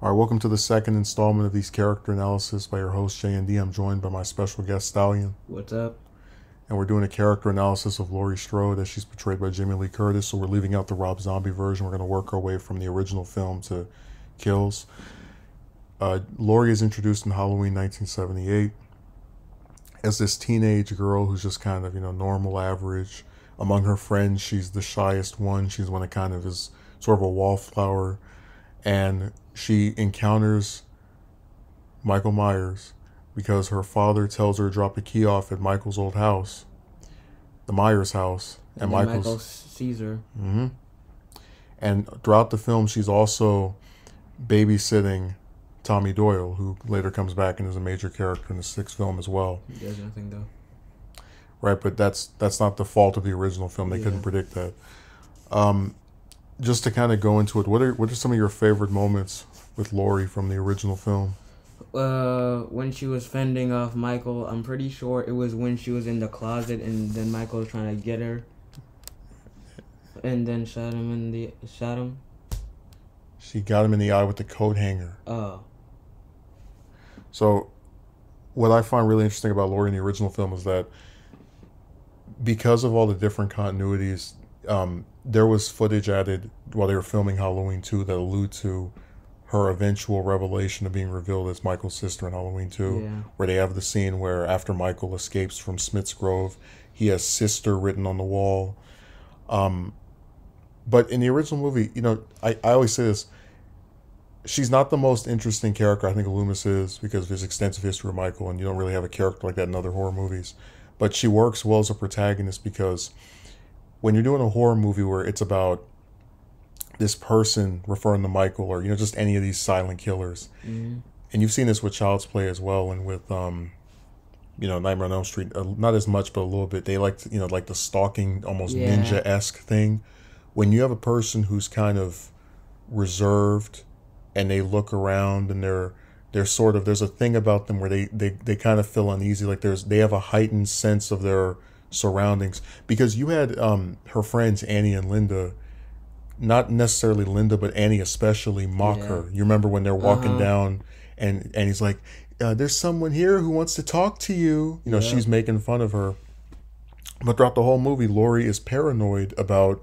All right, welcome to the second installment of these character analysis by your host J&D. I'm joined by my special guest Stallion, What's up? and we're doing a character analysis of Laurie Strode as she's portrayed by Jamie Lee Curtis. So we're leaving out the Rob Zombie version. We're going to work our way from the original film to kills. Laurie is introduced in Halloween 1978 as this teenage girl who's just kind of normal, average. Among her friends, she's the shyest one. She's one that kind of is sort of a wallflower, and she encounters Michael Myers because her father tells her to drop a key off at Michael's old house, the Myers house, and And then Michael Michael's. Caesar. hmm And throughout the film, she's also babysitting Tommy Doyle, who later comes back and is a major character in the sixth film as well. He does nothing though. Right, but that's not the fault of the original film. They couldn't Yeah. predict that. Um, just to kind of go into it, what are some of your favorite moments with Laurie from the original film? When she was fending off Michael, I'm pretty sure it was when she was in the closet and then Michael was trying to get her, and then shot him. She got him in the eye with the coat hanger. Oh. So, what I find really interesting about Laurie in the original film is that because of all the different continuities, there was footage added while they were filming Halloween 2 that allude to her eventual revelation of being revealed as Michael's sister in Halloween 2, Yeah. where they have the scene where after Michael escapes from Smith's Grove, he has sister written on the wall. Um, but in the original movie, I always say this, she's not the most interesting character. I think Loomis is because of his extensive history with Michael, and you don't really have a character like that in other horror movies. But she works well as a protagonist because when you're doing a horror movie where it's about this person referring to Michael or just any of these silent killers, Mm-hmm. and you've seen this with Child's Play as well, and with Nightmare on Elm Street, not as much but a little bit. They like like the stalking, almost Yeah. ninja-esque thing. When you have a person who's kind of reserved and they look around and they're sort of, there's a thing about them where they kind of feel uneasy, like they have a heightened sense of their surroundings, because you had her friends Annie and Linda, not necessarily Linda but Annie especially, mock Yeah. her. You remember when they're walking Uh-huh. down and he's like, there's someone here who wants to talk to you. Yeah. She's making fun of her. But throughout the whole movie, Laurie is paranoid about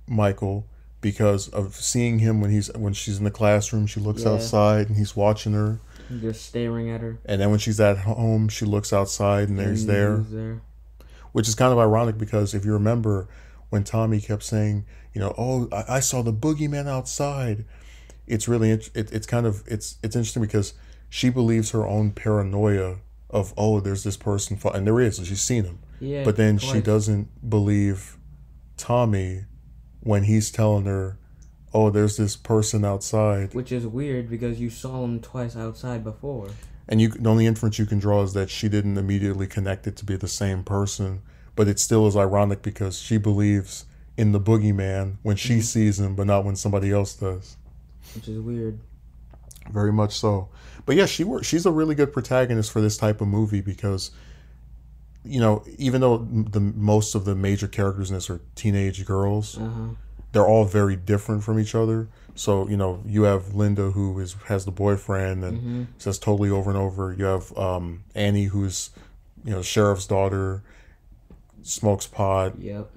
Michael because of seeing him when she's in the classroom. She looks Yeah. outside and he's watching her, Just staring at her. and then when she's at home, she looks outside and there's And there, he's there. which is kind of ironic because if you remember when Tommy kept saying, oh, I saw the boogeyman outside. It's really it's kind of it's interesting because she believes her own paranoia of, oh, there's this person, and there is, she's seen him, Yeah. but then she twice. doesn't believe Tommy when he's telling her, oh, there's this person outside. Which is weird because you saw him twice outside before. And the only inference you can draw is that she didn't immediately connect it to be the same person, but it still is ironic because she believes in the boogeyman when she Mhm. sees him, but not when somebody else does. Which is weird. Very much so. But yeah, she's a really good protagonist for this type of movie because even though the most of the major characters in this are teenage girls, Uh-huh. they're all very different from each other. So you have Linda who has the boyfriend and Mm-hmm. says totally over and over. You have Annie who's the sheriff's daughter, smokes pot, Yep.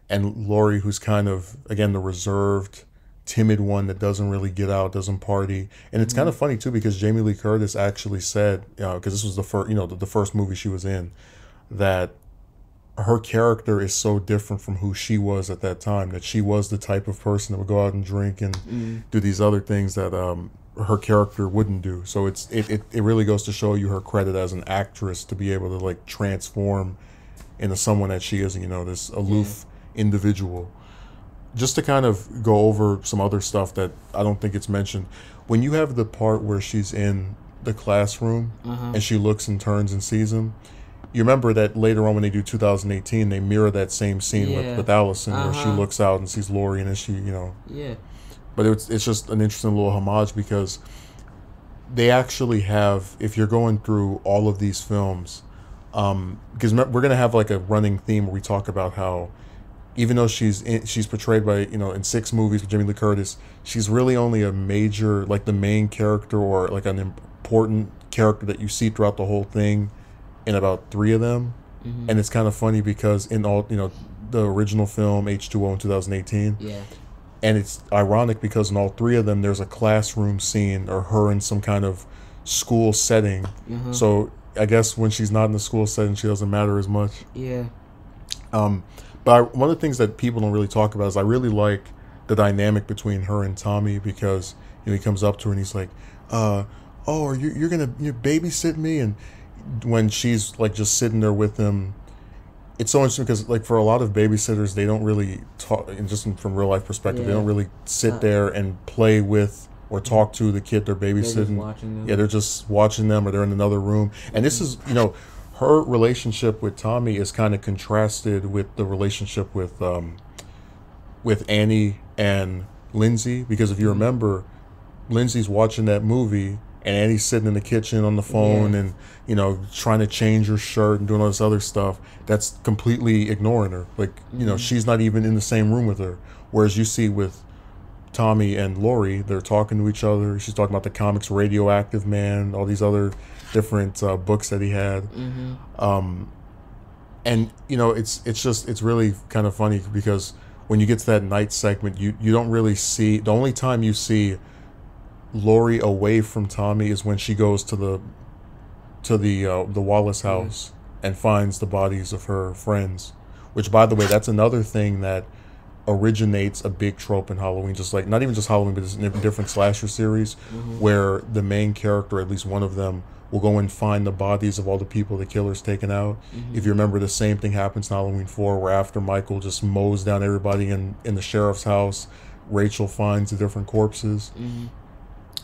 and Laurie who's kind of, again, the reserved, timid one that doesn't really get out, doesn't party. And it's kind of funny too because Jamie Lee Curtis actually said, because this was the first the first movie she was in, that her character is so different from who she was at that time, that she was the type of person that would go out and drink and do these other things that her character wouldn't do. So it really goes to show you her credit as an actress to be able to like transform into someone that she is, this aloof individual. Just to kind of go over some other stuff that I don't think it's mentioned, when you have the part where she's in the classroom Uh-huh. and she looks and turns and sees him, you remember that later on when they do 2018, they mirror that same scene Yeah. with Allison, where she Uh-huh. looks out and sees Laurie, and then she, Yeah. but it's just an interesting little homage because they actually have, if you're going through all of these films, because we're going to have like a running theme where we talk about how even though she's portrayed by, in 6 movies with Jamie Lee Curtis, she's really only a major, like the main character or like an important character that you see throughout the whole thing in about 3 of them. Mm-hmm. And it's kind of funny because in all, the original film H2O in 2018, Yeah. and it's ironic because in all 3 of them there's a classroom scene or her in some kind of school setting. Uh-huh. So I guess when she's not in the school setting, she doesn't matter as much. Yeah. But one of the things that people don't really talk about is I really like the dynamic between her and Tommy, because he comes up to her and he's like, "Oh, you're babysit me," and when she's like just sitting there with him, it's so interesting because like for a lot of babysitters, they don't really talk, and just from real life perspective, they don't really sit there and play with or talk to the kid they're babysitting. They're just watching them. Yeah, they're just watching them, or they're in another room. And this is, her relationship with Tommy is kind of contrasted with the relationship with Annie and Lindsay, because if you remember, Lindsay's watching that movie and Annie's sitting in the kitchen on the phone and trying to change her shirt and doing all this other stuff that's completely ignoring her, like she's not even in the same room with her. Whereas you see with Tommy and Laurie, they're talking to each other. She's talking about the comics Radioactive Man, all these other different books that he had. And it's really kind of funny because when you get to that night segment, you don't really see, the only time you see Laurie away from Tommy is when she goes to the Wallace house and finds the bodies of her friends, which, by the way, that's another thing that originates a big trope in Halloween, just like not even just Halloween, but in different slasher series, where the main character, at least one of them, will go and find the bodies of all the people the killer's taken out. If you remember, the same thing happens in Halloween 4, where after Michael just mows down everybody in the sheriff's house, Rachel finds the different corpses.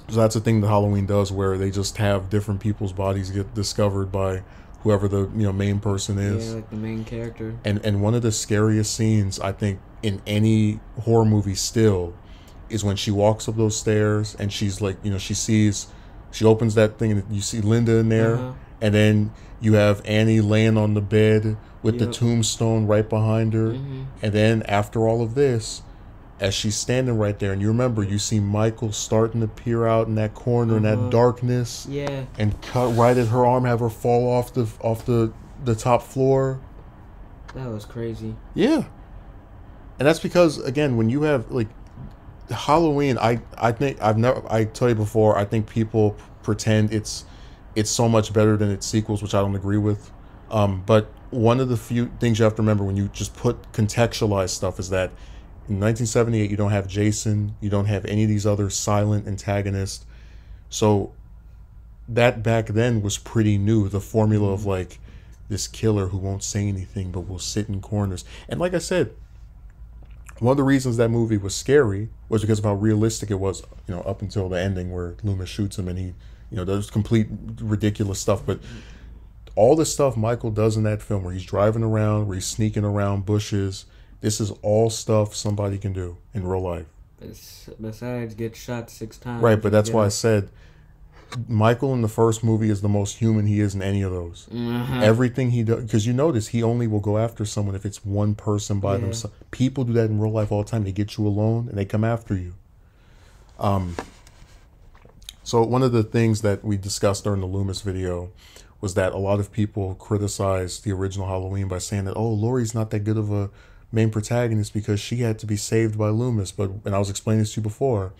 So that's a thing that Halloween does, where they just have different people's bodies get discovered by whoever the main person is. Yeah, like the main character. And one of the scariest scenes, I think, in any horror movie still, is when she walks up those stairs and she's like, she opens that thing and you see Linda in there, and then you have Annie laying on the bed with the tombstone right behind her. And then after all of this, as she's standing right there, and you remember, you see Michael starting to peer out in that corner in that darkness, and cut right at her arm, have her fall off the top floor. That was crazy. Yeah, and that's because, again, when you have like Halloween, I think I tell you before, I think people pretend it's so much better than its sequels, which I don't agree with. But one of the few things you have to remember when you just contextualize stuff is that in 1978, you don't have Jason, you don't have any of these other silent antagonists. So that back then was pretty new. The formula of like this killer who won't say anything but will sit in corners. And like I said, one of the reasons that movie was scary was because of how realistic it was, up until the ending where Loomis shoots him and he, does complete ridiculous stuff. But all the stuff Michael does in that film, where he's driving around, where he's sneaking around bushes, this is all stuff somebody can do in real life. Besides get shot 6 times. Right, but that's why I said Michael in the first movie is the most human he is in any of those. Everything he does, because you notice he only will go after someone if it's one person by themselves. People do that in real life all the time. They get you alone and they come after you. So one of the things that we discussed during the Loomis video was that a lot of people criticized the original Halloween by saying that, oh, Laurie's not that good of a main protagonist because she had to be saved by Loomis. And I was explaining this to you before,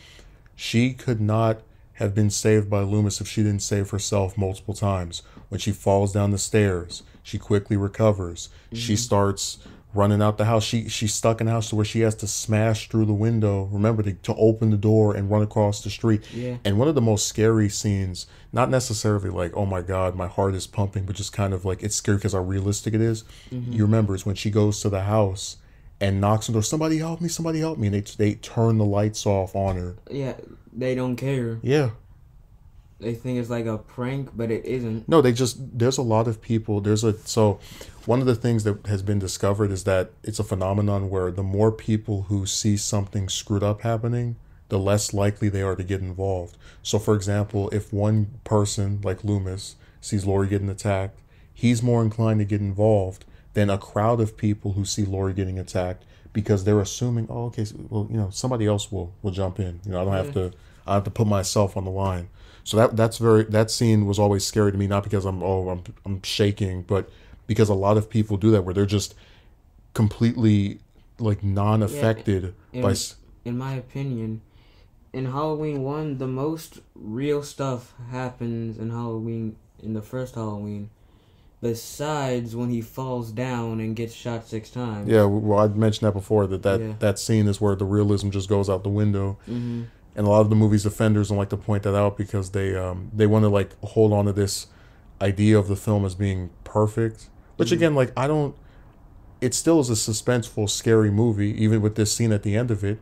she could not have been saved by Loomis if she didn't save herself multiple times. When she falls down the stairs, she quickly recovers. She starts running out the house. She's stuck in the house to where she has to smash through the window, remember, to open the door and run across the street. And one of the most scary scenes, not necessarily like, oh my God, my heart is pumping, but just kind of like, it's scary because how realistic it is. You remember, is when she goes to the house and knocks on the door, somebody help me, and they turn the lights off on her. Yeah, they don't care. Yeah. They think it's like a prank, but it isn't. No, there's a lot of people, so one of the things that has been discovered is that it's a phenomenon where the more people who see something screwed up happening, the less likely they are to get involved. So for example, if one person like Loomis sees Laurie getting attacked, he's more inclined to get involved than a crowd of people who see Laurie getting attacked because they're assuming, oh, okay, well, somebody else will jump in. I don't have to. I have to put myself on the line. So that scene was always scary to me, not because I'm shaking, but because a lot of people do that where they're just completely like Yeah, non-affected by. in my opinion, in Halloween 1, the most real stuff happens in the first Halloween, besides when he falls down and gets shot 6 times. Yeah, well, I mentioned that before Yeah. that scene is where the realism just goes out the window. Mm-hmm. And a lot of the movie's offenders don't like to point that out because they want to like hold on to this idea of the film as being perfect. Which again, like I don't. It still is a suspenseful, scary movie, even with this scene at the end of it.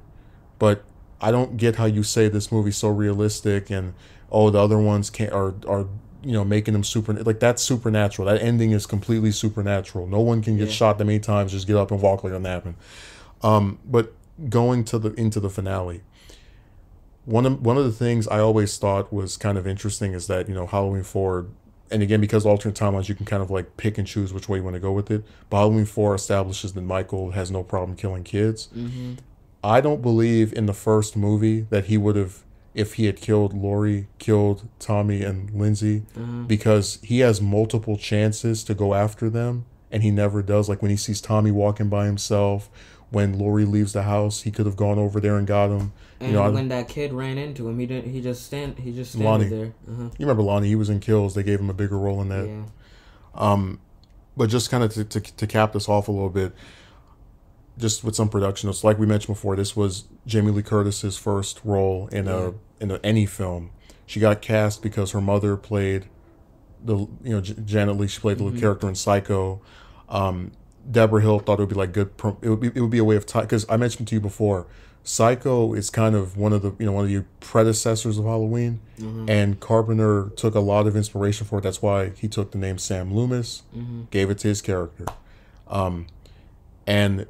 But I don't get how you say this movie's so realistic and the other ones can't are making them super like that's supernatural. That ending is completely supernatural. No one can get shot that many times, just get up and walk like nothing happened. But going into the finale. One of the things I always thought was kind of interesting is that Halloween 4, and again because alternate timelines you can kind of like pick and choose which way you want to go with it. But Halloween 4 establishes that Michael has no problem killing kids. Mm-hmm. I don't believe in the first movie that he would have, if he had killed Laurie, killed Tommy and Lindsay, because he has multiple chances to go after them and he never does. Like when he sees Tommy walking by himself. When Laurie leaves the house, he could have gone over there and got him. And when that kid ran into him, he just standed Lonnie. there. You remember Lonnie? He was in Kills. They gave him a bigger role in that. Yeah. But just kind of to cap this off a little bit, just with some production notes, like we mentioned before, this was Jamie Lee Curtis's first role in any film. She got cast because her mother played Janet Leigh. She played the character in Psycho. Deborah Hill thought it would be like good. It would be a way of time because I mentioned to you before, Psycho is kind of one of the predecessors of Halloween, and Carpenter took a lot of inspiration for it. That's why he took the name Sam Loomis, gave it to his character, and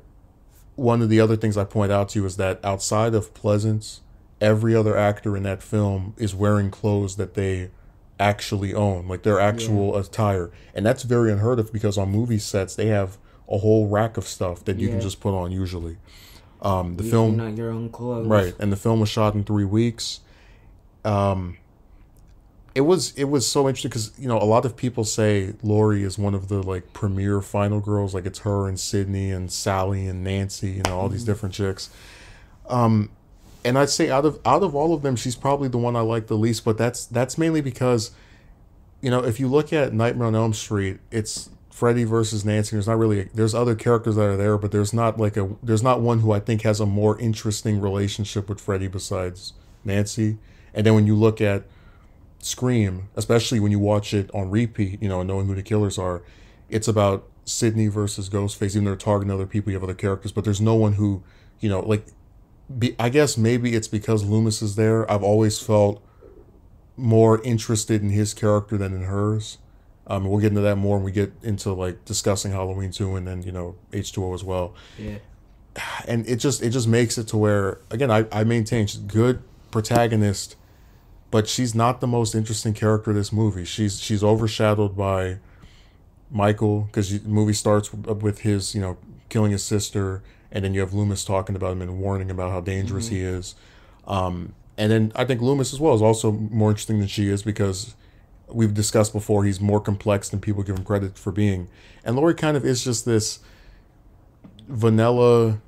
one of the other things I point out to you is that outside of Pleasance, every other actor in that film is wearing clothes that they actually own, like their actual attire, and that's very unheard of because on movie sets they have a whole rack of stuff that you can just put on usually. The film, not your own clothes, right? And the film was shot in 3 weeks. It was so interesting because a lot of people say Laurie is one of the like premier final girls, like it's her and Sydney and Sally and Nancy, all these different chicks. And I'd say out of all of them, she's probably the one I like the least. But that's mainly because, if you look at Nightmare on Elm Street, it's Freddy versus Nancy. There's other characters that are there, but there's not one who I think has a more interesting relationship with Freddy besides Nancy. And then when you look at Scream, especially when you watch it on repeat, knowing who the killers are, it's about Sydney versus Ghostface. Even though they're targeting other people, you have other characters, but there's no one who, I guess maybe it's because Loomis is there. I've always felt more interested in his character than in hers. We'll get into that more when we get into like discussing Halloween 2 and then H2O as well. Yeah. And it just makes it to where again I maintain she's a good protagonist, but she's not the most interesting character of this movie. She's overshadowed by Michael because the movie starts with his killing his sister, and then you have Loomis talking about him and warning about how dangerous he is. And then I think Loomis as well is also more interesting than she is because we've discussed before he's more complex than people give him credit for being. And Laurie kind of is just this vanilla,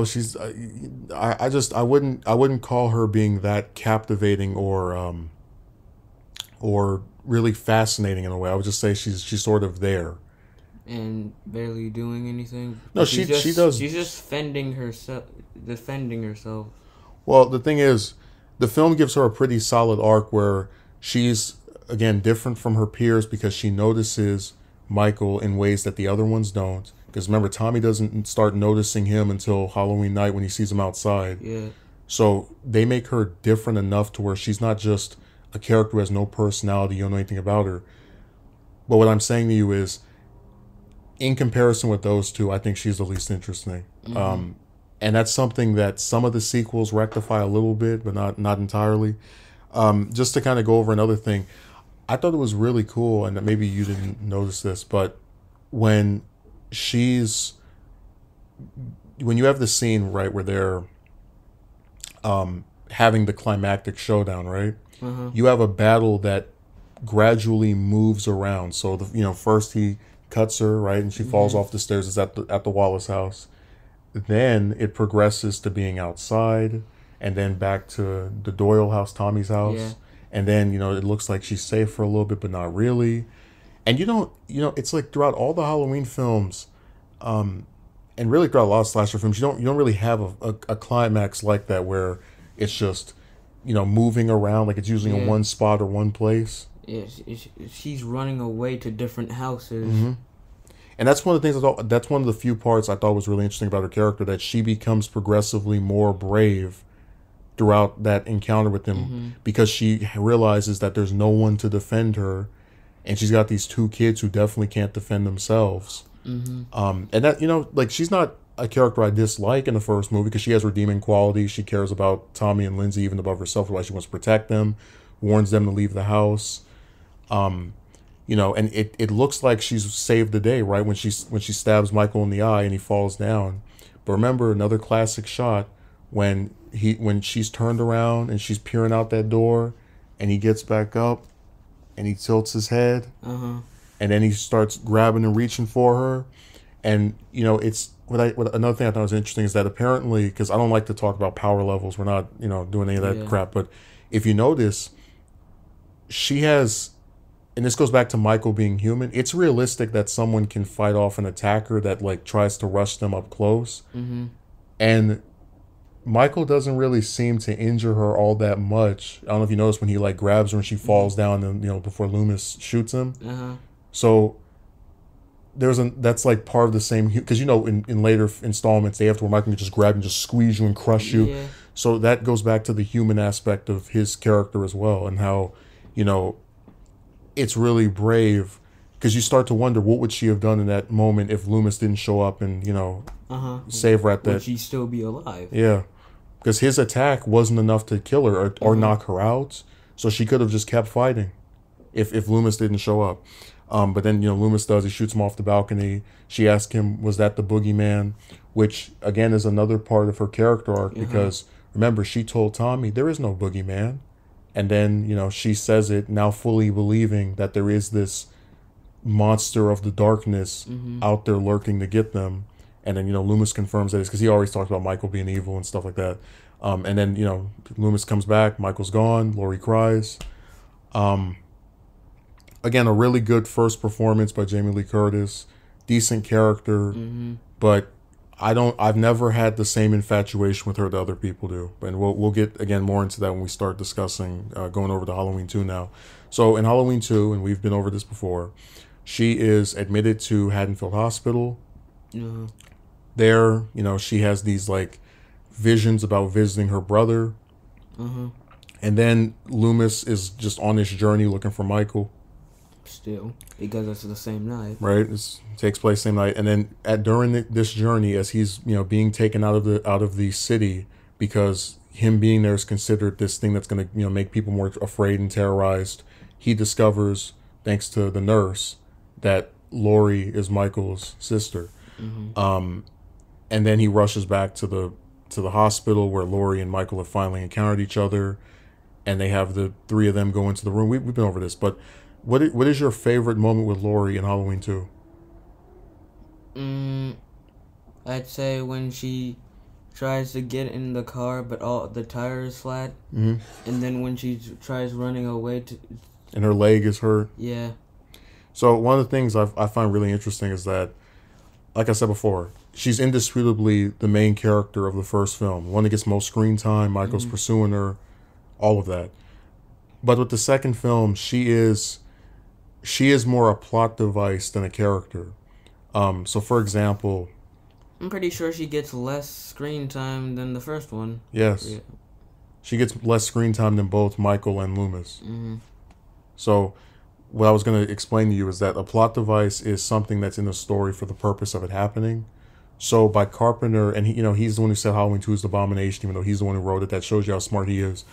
she's I wouldn't call her being that captivating or really fascinating in a way. I would just say she's sort of there. And barely doing anything. No, she does. She's just defending herself. Well, the thing is, the film gives her a pretty solid arc where she's again different from her peers because she notices Michael in ways that the other ones don't. Because remember, Tommy doesn't start noticing him until Halloween night when he sees him outside. Yeah. So they make her different enough to where she's not just a character who has no personality, you don't know anything about her. But what I'm saying to you is, in comparison with those two, I think she's the least interesting. And that's something that some of the sequels rectify a little bit, but not entirely. Just to kind of go over another thing, I thought it was really cool, and maybe you didn't notice this, but when she's when you have the scene, right, where they're having the climactic showdown, right? You have a battle that gradually moves around. So first he cuts her, right, and she falls off the stairs. It's at the Wallace house. Then it progresses to being outside, and then back to the Doyle house, Tommy's house. Yeah. And then it looks like she's safe for a little bit, but not really. And it's like throughout all the Halloween films, and really throughout a lot of slasher films, you don't really have a climax like that where it's just moving around, like it's usually in one spot or one place. Yeah, she's running away to different houses. And that's one of the things that's one of the few parts I thought was really interesting about her character, that she becomes progressively more brave throughout that encounter with him, because she realizes that there's no one to defend her, and she's got these two kids who definitely can't defend themselves. And that like, she's not a character I dislike in the first movie, because she has redeeming qualities. She cares about Tommy and Lindsay even above herself, why she wants to protect them, warns them to leave the house. And it looks like she's saved the day, right? When she stabs Michael in the eye and he falls down. But remember, another classic shot when she's turned around and she's peering out that door, and he gets back up and he tilts his head, and then he starts grabbing and reaching for her. And it's another thing I thought was interesting is that apparently, because I don't like to talk about power levels, we're not doing any of that crap, but if you notice, she has. And this goes back to Michael being human. It's realistic that someone can fight off an attacker that like tries to rush them up close. And Michael doesn't really seem to injure her all that much. I don't know if you noticed when he like grabs her and she falls down, and before Loomis shoots him. So that's like part of the same, because in later installments they have to where Michael can just grab and just squeeze you and crush you. So that goes back to the human aspect of his character as well, and how it's really brave, because you start to wonder what would she have done in that moment if Loomis didn't show up and save her at that. Would she still be alive? Yeah, because his attack wasn't enough to kill her or knock her out, so she could have just kept fighting if Loomis didn't show up. But then Loomis does. He shoots him off the balcony. She asks him, "Was that the boogeyman?" Which again is another part of her character arc, because remember, she told Tommy there is no boogeyman. And then, she says it, now fully believing that there is this monster of the darkness out there lurking to get them. And then, Loomis confirms that it's because he always talks about Michael being evil and stuff like that. And then, Loomis comes back, Michael's gone, Laurie cries. Again, a really good first performance by Jamie Lee Curtis. Decent character, but I've never had the same infatuation with her that other people do. And we'll get, again, more into that when we start discussing, going over to Halloween 2 now. So in Halloween 2, and we've been over this before, she is admitted to Haddonfield Hospital. There, she has these, like, visions about visiting her brother. And then Loomis is just on this journey looking for Michael. Still, because it's the same night, right? It takes place same night, and then during this journey, as he's being taken out of the city, because him being there is considered this thing that's going to make people more afraid and terrorized. He discovers, thanks to the nurse, that Laurie is Michael's sister, and then he rushes back to the hospital where Laurie and Michael have finally encountered each other, and they have the three of them go into the room. We've been over this, but. What is your favorite moment with Laurie in Halloween 2? I'd say when she tries to get in the car, but all the tire is flat. And then when she tries running away and her leg is hurt. Yeah. So one of the things I find really interesting is that, like I said before, she's indisputably the main character of the first film. The one that gets most screen time. Michael's pursuing her, all of that. But with the second film, she is more a plot device than a character. So, for example... I'm pretty sure she gets less screen time than the first one. Yes. Yeah. She gets less screen time than both Michael and Loomis. So, what I was going to explain to you is that a plot device is something that's in the story for the purpose of it happening. So, by Carpenter, and he's the one who said Halloween 2 is the abomination, even though he's the one who wrote it. That shows you how smart he is.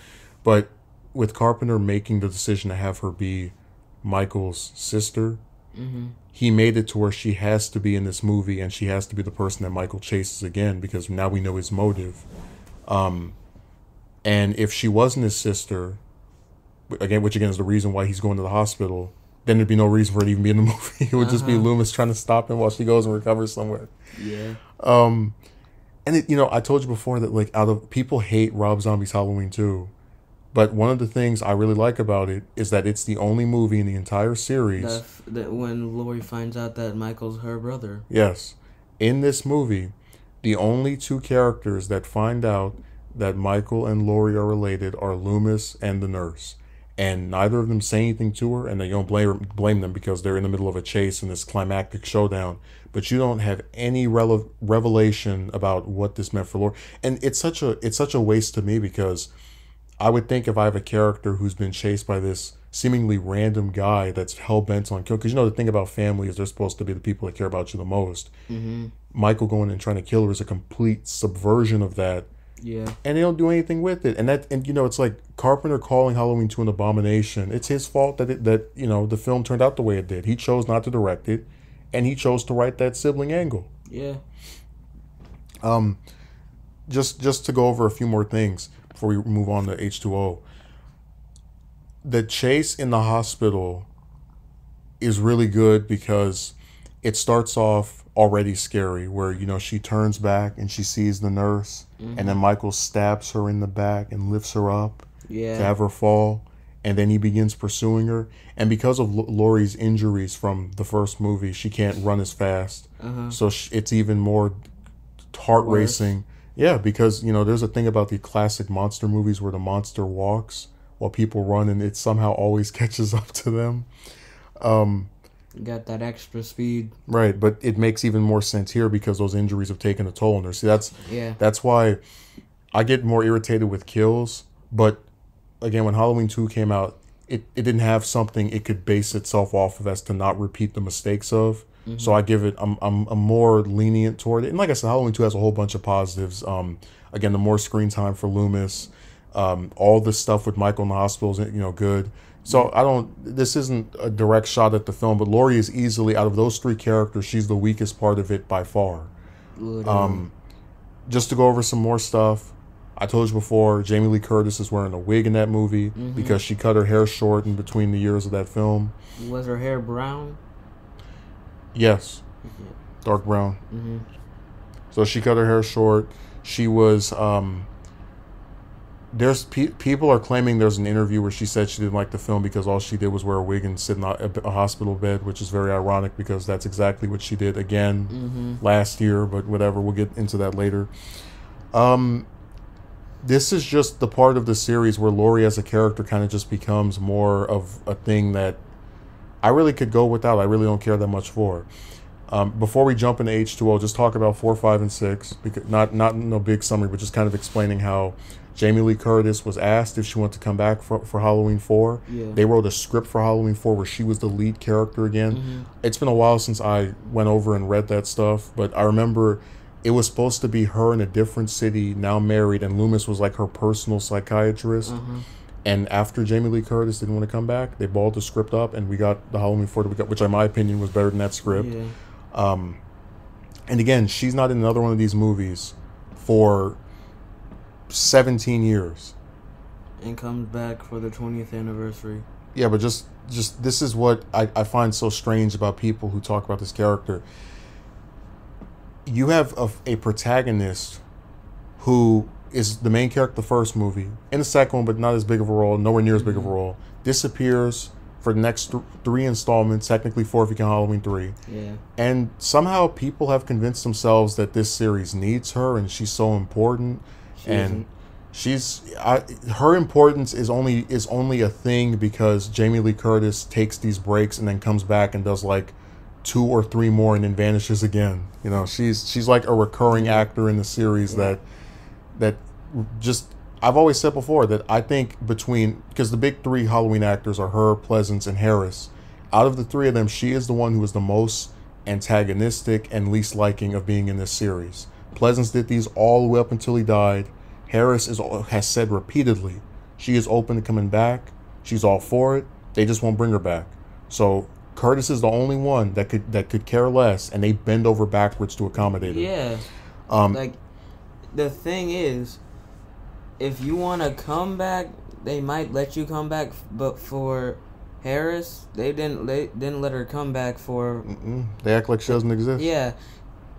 But with Carpenter making the decision to have her be Michael's sister, he made it to where she has to be in this movie and she has to be the person that Michael chases again because now we know his motive. And if she wasn't his sister, again, which again is the reason why he's going to the hospital, then there'd be no reason for it to even be in the movie. It would just be Loomis trying to stop him while she goes and recovers somewhere. Yeah. And it, I told you before that like out of people hate Rob Zombie's Halloween 2. But one of the things I really like about it is that it's the only movie in the entire series. That when Laurie finds out that Michael's her brother. Yes. In this movie, the only two characters that find out that Michael and Laurie are related are Loomis and the nurse. And neither of them say anything to her, and they don't blame them because they're in the middle of a chase in this climactic showdown. But you don't have any revelation about what this meant for Laurie. And it's such a waste to me because I would think if I have a character who's been chased by this seemingly random guy that's hell-bent on killing, because the thing about family is they're supposed to be the people that care about you the most. Michael going and trying to kill her is a complete subversion of that. Yeah. And they don't do anything with it. And it's like Carpenter calling Halloween 2 an abomination. It's his fault that the film turned out the way it did. He chose not to direct it, and he chose to write that sibling angle. Yeah. Just to go over a few more things before we move on to H2O. The chase in the hospital is really good because it starts off already scary where, she turns back and she sees the nurse and then Michael stabs her in the back and lifts her up to have her fall. And then he begins pursuing her. And because of Laurie's injuries from the first movie, she can't run as fast. So it's even more heart-racing. Yeah, because, there's a thing about the classic monster movies where the monster walks while people run and it somehow always catches up to them. Got that extra speed. Right, but it makes even more sense here because those injuries have taken a toll on her. See, that's why I get more irritated with kills. But, again, when Halloween 2 came out, it didn't have something it could base itself off of as to not repeat the mistakes of. So I give it, I'm more lenient toward it. And like I said, Halloween 2 has a whole bunch of positives. Again, the more screen time for Loomis, all the stuff with Michael in the hospital is, good. So this isn't a direct shot at the film, but Laurie is easily, out of those three characters, she's the weakest part of it by far. Just to go over some more stuff, I told you before, Jamie Lee Curtis is wearing a wig in that movie because she cut her hair short in between the years of that film. Was her hair brown? Yes. Dark brown. So she cut her hair short. She was... people are claiming there's an interview where she said she didn't like the film because all she did was wear a wig and sit in a hospital bed, which is very ironic because that's exactly what she did again last year, but whatever, we'll get into that later. This is just the part of the series where Laurie as a character kind of just becomes more of a thing that I really could go without. I really don't care that much for. Before we jump into H2O, just talk about 4, 5, and 6. Because not no big summary, but just kind of explaining how Jamie Lee Curtis was asked if she wanted to come back for Halloween 4. Yeah. They wrote a script for Halloween 4 where she was the lead character again. It's been a while since I went over and read that stuff, but I remember it was supposed to be her in a different city, now married, and Loomis was like her personal psychiatrist. And after Jamie Lee Curtis didn't want to come back, they balled the script up, and we got the Halloween 4 that we got, which in my opinion was better than that script. And again, she's not in another one of these movies for 17 years. And comes back for the 20th anniversary. Yeah, but just this is what I find so strange about people who talk about this character. You have a protagonist who is the main character of the first movie, in the second one, but not as big of a role, nowhere near as big of a role, disappears for the next 3 installments, technically 4 if you count Halloween 3. Yeah. And somehow people have convinced themselves that this series needs her and she's so important. Her importance is only a thing because Jamie Lee Curtis takes these breaks and then comes back and does like 2 or 3 more and then vanishes again. She's like a recurring actor in the series that just, I've always said before that I think because the big 3 Halloween actors are her, Pleasance, and Harris. Out of the 3 of them, she is the one who is the most antagonistic and least liking of being in this series. Pleasance did these all the way up until he died. Harris has said repeatedly she is open to coming back. She's all for it. They just won't bring her back. So Curtis is the only one that could care less, and they bend over backwards to accommodate him. Yeah. Like, the thing is, if you want to come back, they might let you come back. But for Harris, they didn't let her come back for. They act like she doesn't exist. Yeah,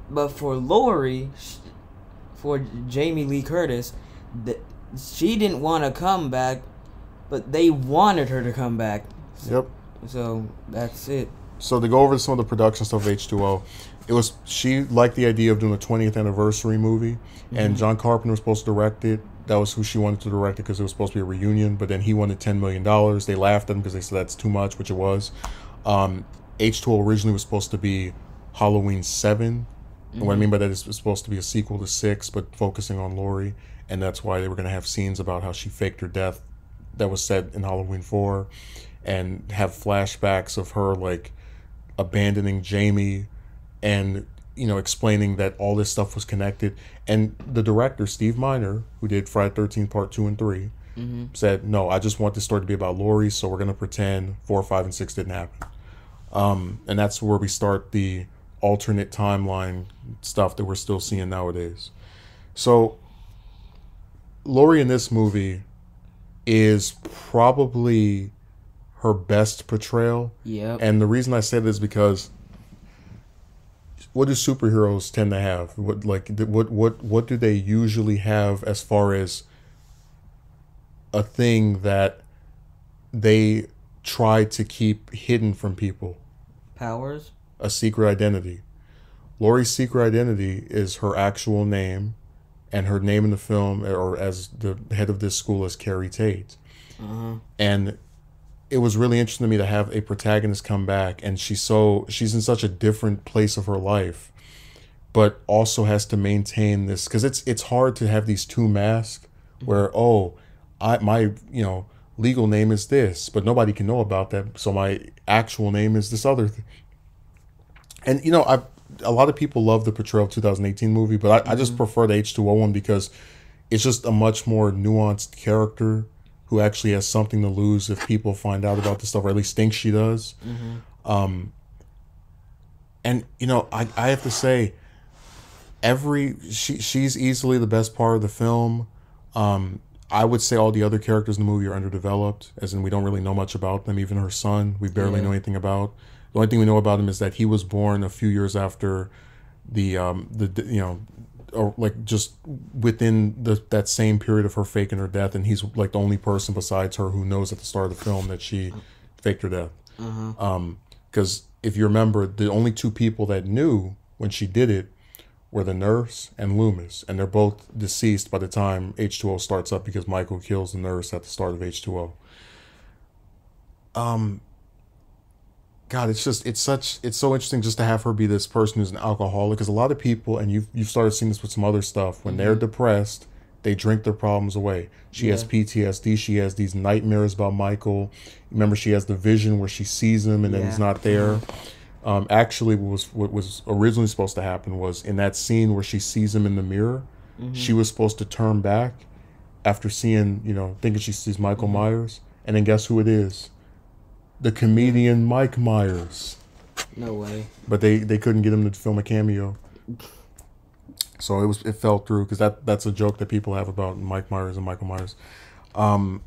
but for Laurie, for Jamie Lee Curtis, she didn't want to come back, but they wanted her to come back. Yep. So that's it. So to go over some of the production stuff of H2O, she liked the idea of doing a 20th anniversary movie, and John Carpenter was supposed to direct it. That was who she wanted to direct it because it was supposed to be a reunion, but then he wanted $10 million. They laughed at him because they said that's too much, which it was. H2O originally was supposed to be Halloween 7. And what I mean by that is it was supposed to be a sequel to 6, but focusing on Laurie, and that's why they were going to have scenes about how she faked her death that was set in Halloween 4, and have flashbacks of her like abandoning Jamie and explaining that all this stuff was connected. And the director, Steve Miner, who did Friday 13th Part 2 and 3, said, no, I just want this story to be about Laurie, so we're going to pretend 4, 5, and 6 didn't happen. And that's where we start the alternate timeline stuff that we're still seeing nowadays. So Laurie in this movie is probably her best portrayal. Yeah. And the reason I say this is because what do superheroes tend to have? What do they usually have as far as a thing that they try to keep hidden from people? Powers? A secret identity. Laurie's secret identity is her actual name, and her name in the film, or as the head of this school, is Carrie Tate. And it was really interesting to me to have a protagonist come back, and she's in such a different place of her life, but also has to maintain this, because it's hard to have these two masks where my legal name is this, but nobody can know about that, so my actual name is this other thing. And a lot of people love the portrayal of 2018 movie, but I just prefer the H2O one because it's just a much more nuanced character who actually has something to lose if people find out about this stuff, or at least think she does. And I have to say, she's easily the best part of the film. I would say all the other characters in the movie are underdeveloped, as in we don't really know much about them. Even her son, we barely know anything about. The only thing we know about him is that he was born a few years after or like just within that same period of her faking her death, and he's like the only person besides her who knows at the start of the film that she faked her death. Because if you remember, the only two people that knew when she did it were the nurse and Loomis, and they're both deceased by the time H2O starts up because Michael kills the nurse at the start of H2O. God, it's so interesting just to have her be this person who's an alcoholic, because a lot of people, and you've started seeing this with some other stuff, when they're depressed, they drink their problems away. She has PTSD. She has these nightmares about Michael. Remember, she has the vision where she sees him and then he's not there. Actually, what was originally supposed to happen was in that scene where she sees him in the mirror, she was supposed to turn back after seeing, thinking she sees Michael Myers, and then guess who it is? The comedian Mike Myers. No way. But they couldn't get him to film a cameo, so it fell through, because that's a joke that people have about Mike Myers and Michael Myers. I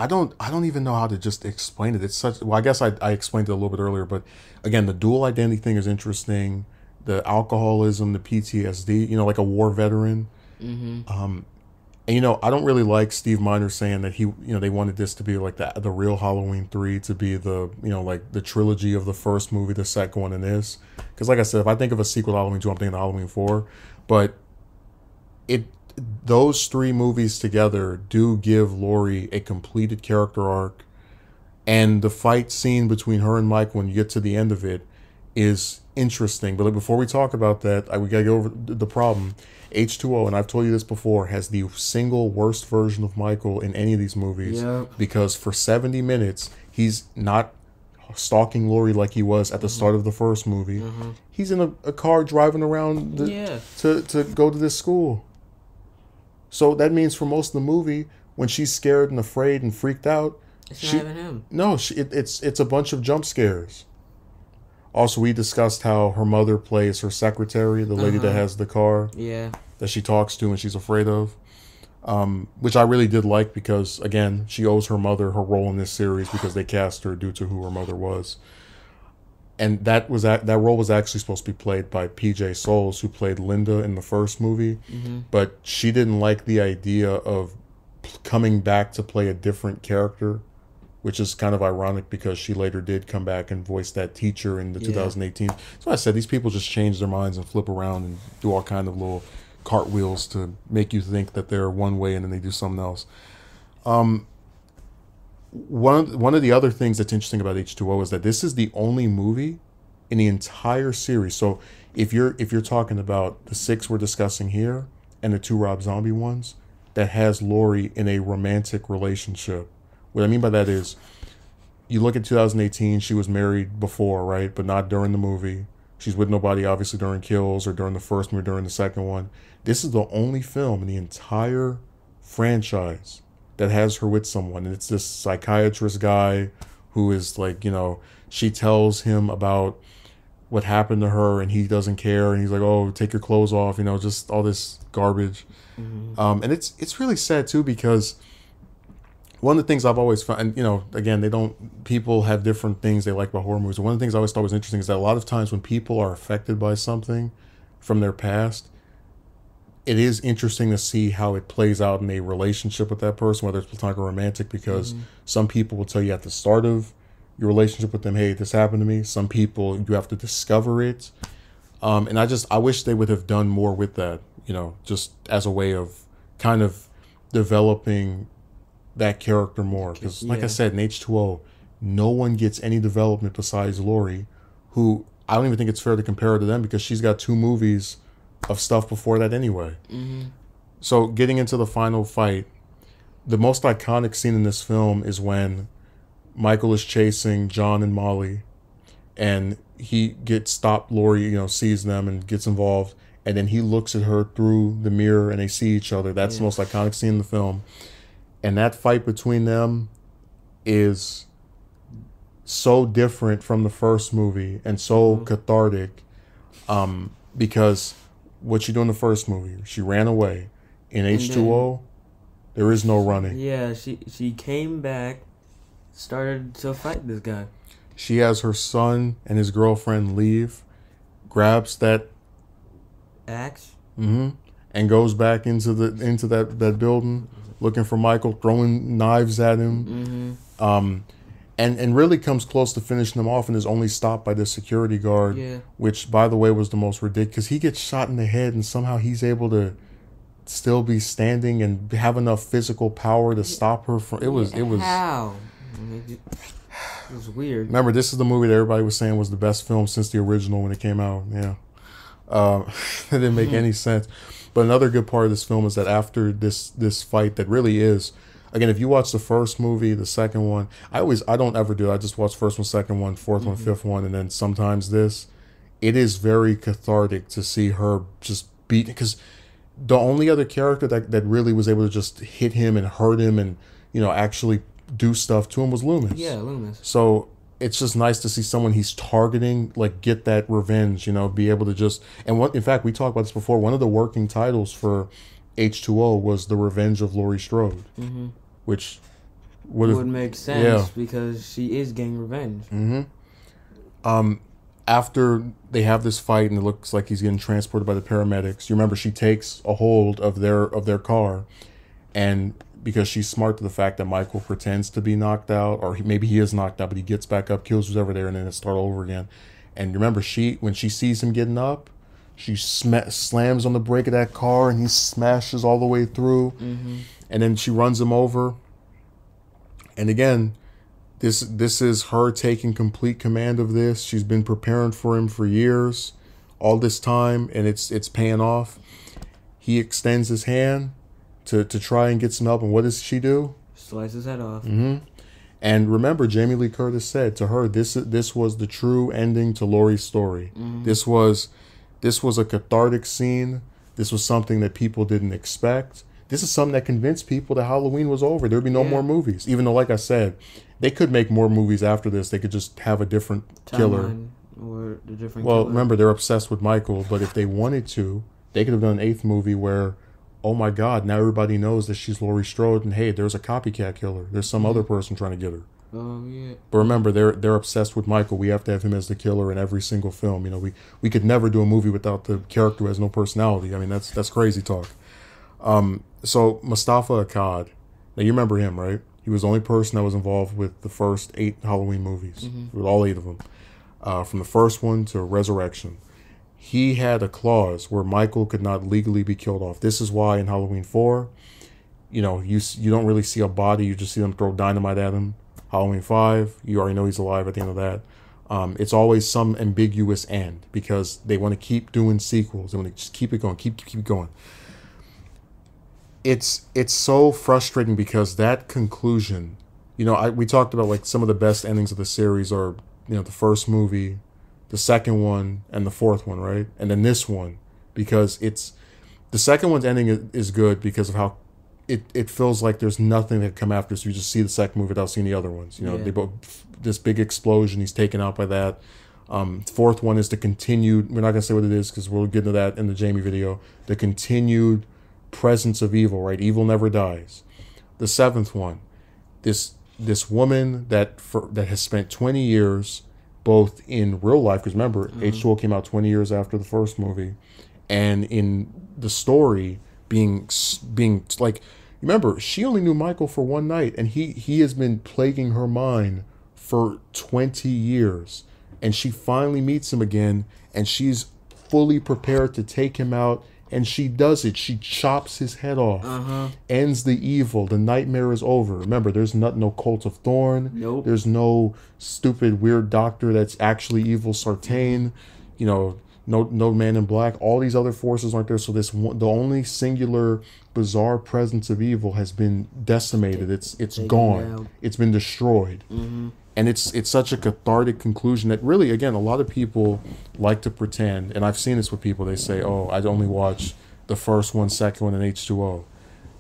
don't even know how to just explain it. It's such, well, I guess I explained it a little bit earlier, but again, the dual identity thing is interesting. The alcoholism, the PTSD, like a war veteran. And I don't really like Steve Miner saying that they wanted this to be like the real Halloween 3 to be the like the trilogy of the first movie, the second one, and this. Because like I said, if I think of a sequel to Halloween 2, I'm thinking of Halloween 4. But those three movies together do give Laurie a completed character arc, and the fight scene between her and Mike when you get to the end of it is interesting. But before we talk about that, we gotta go over the problem. H2O, and I've told you this before, has the single worst version of Michael in any of these movies. Because for 70 minutes, he's not stalking Laurie like he was at the start of the first movie. He's in a car driving around to go to this school. So that means for most of the movie, when she's scared and afraid and freaked out, It's not even him. No, it's a bunch of jump scares. Also, we discussed how her mother plays her secretary, the lady that has the car. Yeah. That she talks to and she's afraid of. Which I really did like because, again, she owes her mother her role in this series because they cast her due to who her mother was. And that role was actually supposed to be played by PJ Soles, who played Linda in the first movie. But she didn't like the idea of coming back to play a different character, which is kind of ironic because she later did come back and voice that teacher in the 2018. So I said these people just change their minds and flip around and do all kind of little cartwheels to make you think that they're one way and then they do something else. One of the other things that's interesting about H2O is that this is the only movie in the entire series. So if you're talking about the 6 we're discussing here and the 2 Rob Zombie ones, that has Laurie in a romantic relationship. What I mean by that is, you look at 2018, she was married before, right? But not during the movie. She's with nobody, obviously, during Kills or during the first one or during the second one. This is the only film in the entire franchise that has her with someone. And it's this psychiatrist guy who is like, she tells him about what happened to her and he doesn't care. And he's like, oh, take your clothes off, just all this garbage. And it's really sad, too, because one of the things I've always found, and again, people have different things they like about horror movies. One of the things I always thought was interesting is that a lot of times when people are affected by something from their past, it is interesting to see how it plays out in a relationship with that person, whether it's platonic or romantic, because some people will tell you at the start of your relationship with them, hey, this happened to me. Some people, you have to discover it. And I wish they would have done more with that, just as a way of kind of developing that character more, because like I said in H2O, no one gets any development besides Laurie, who I don't even think it's fair to compare her to them because she's got 2 movies of stuff before that anyway. So getting into the final fight, the most iconic scene in this film is when Michael is chasing John and Molly and he gets stopped. Laurie sees them and gets involved, and then he looks at her through the mirror and they see each other. That's the most iconic scene in the film. And that fight between them is so different from the first movie and so cathartic, because what she do in the first movie, she ran away. In H2O, there is no running. Yeah, she came back, started to fight this guy. She has her son and his girlfriend leave, grabs that axe, and goes back into that building, looking for Michael, throwing knives at him, and really comes close to finishing him off and is only stopped by the security guard, which, by the way, was the most ridiculous, because he gets shot in the head and somehow he's able to still be standing and have enough physical power to stop her from... It was how? It was weird. Remember, this is the movie that everybody was saying was the best film since the original when it came out. It didn't make any sense. But another good part of this film is that after this fight that really is, again, if you watch the first movie, the second one, I don't ever do it. I just watch first one, second one, fourth one, fifth one, and then sometimes this. It is very cathartic to see her just beat, because the only other character that really was able to just hit him and hurt him and actually do stuff to him was Loomis. Yeah, Loomis. So it's just nice to see someone he's targeting get that revenge, be able to just... And in fact, we talked about this before, one of the working titles for H2O was The Revenge of Laurie Strode, which would make sense because she is getting revenge. After they have this fight and it looks like he's getting transported by the paramedics, you remember she takes a hold of their car, and because she's smart to the fact that Michael pretends to be knocked out, or maybe he is knocked out, but he gets back up, kills who's ever there, and then it starts over again. And remember, when she sees him getting up, she slams on the brake of that car, and he smashes all the way through. And then she runs him over. And again, this is her taking complete command of this. She's been preparing for him for years, all this time, and it's paying off. He extends his hand to try and get some help, and what does she do? Slice his head off. And remember, Jamie Lee Curtis said to her, this was the true ending to Laurie's story. This was a cathartic scene. This was something that people didn't expect. this is something that convinced people that Halloween was over. There'd be no Yeah. more movies. Even though, like I said, they could make more movies after this. They could just have a different killer. Timeline or the different Well, killer. remember, they're obsessed with Michael, but if they wanted to, they could have done an eighth movie where, oh my God, now everybody knows that she's Laurie Strode, and hey, there's a copycat killer. There's some other person trying to get her. Oh yeah. But remember, they're obsessed with Michael. We have to have him as the killer in every single film. You know, we could never do a movie without the character who has no personality. I mean, that's crazy talk. So Mustafa Akkad, now you remember him, right? He was the only person that was involved with the first 8 Halloween movies, with all 8 of them, from the first one to Resurrection. He had a clause where Michael could not legally be killed off. This is why in Halloween 4, you know, you don't really see a body. You just see them throw dynamite at him. Halloween 5, you already know he's alive at the end of that. It's always some ambiguous end because they want to keep doing sequels. They want to just keep it going, keep it going. It's so frustrating because that conclusion, you know, we talked about like some of the best endings of the series are, you know, the first movie, the second one, and the fourth one, right? And then this one, because the second one's ending is good because of how it feels like there's nothing that come after, so you just see the second movie without seeing the other ones. You know, Yeah. they both, this big explosion, he's taken out by that. Fourth one is the continued, we're not going to say what it is because we'll get into that in the Jamie video, the continued presence of evil, right? Evil never dies. The seventh one, this woman that has spent 20 years both in real life, because remember, H2O came out 20 years after the first movie, and in the story being like, remember, she only knew Michael for one night, and he has been plaguing her mind for 20 years, and she finally meets him again, and she's fully prepared to take him out, and she does it. She chops his head off, ends the evil. The nightmare is over. Remember, there's no Cult of Thorn. Nope. There's no stupid weird doctor that's actually evil Sartain. You know, no Man in Black. All these other forces aren't there. So the only singular bizarre presence of evil has been decimated. It's gone. down. It's been destroyed. And it's such a cathartic conclusion that really, again, a lot of people like to pretend, and I've seen this with people, they say, oh, I'd only watch the first one, second one, and H2O.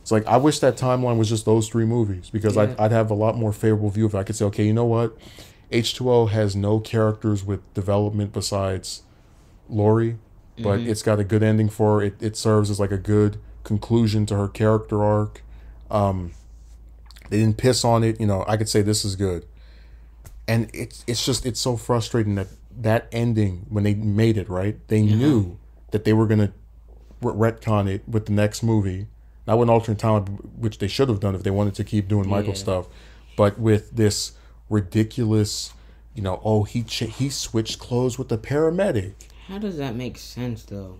It's like, I wish that timeline was just those 3 movies, because Yeah. I'd have a lot more favorable view of it. I could say, okay, you know what? H2O has no characters with development besides Laurie, but it's got a good ending for her. It serves as like a good conclusion to her character arc. They didn't piss on it. You know, I could say this is good. And it's so frustrating that ending, when they made it, right? They knew that they were going to retcon it with the next movie. Not with an alternate time, which they should have done if they wanted to keep doing Michael stuff. But with this ridiculous, you know, oh, he switched clothes with the paramedic. How does that make sense, though?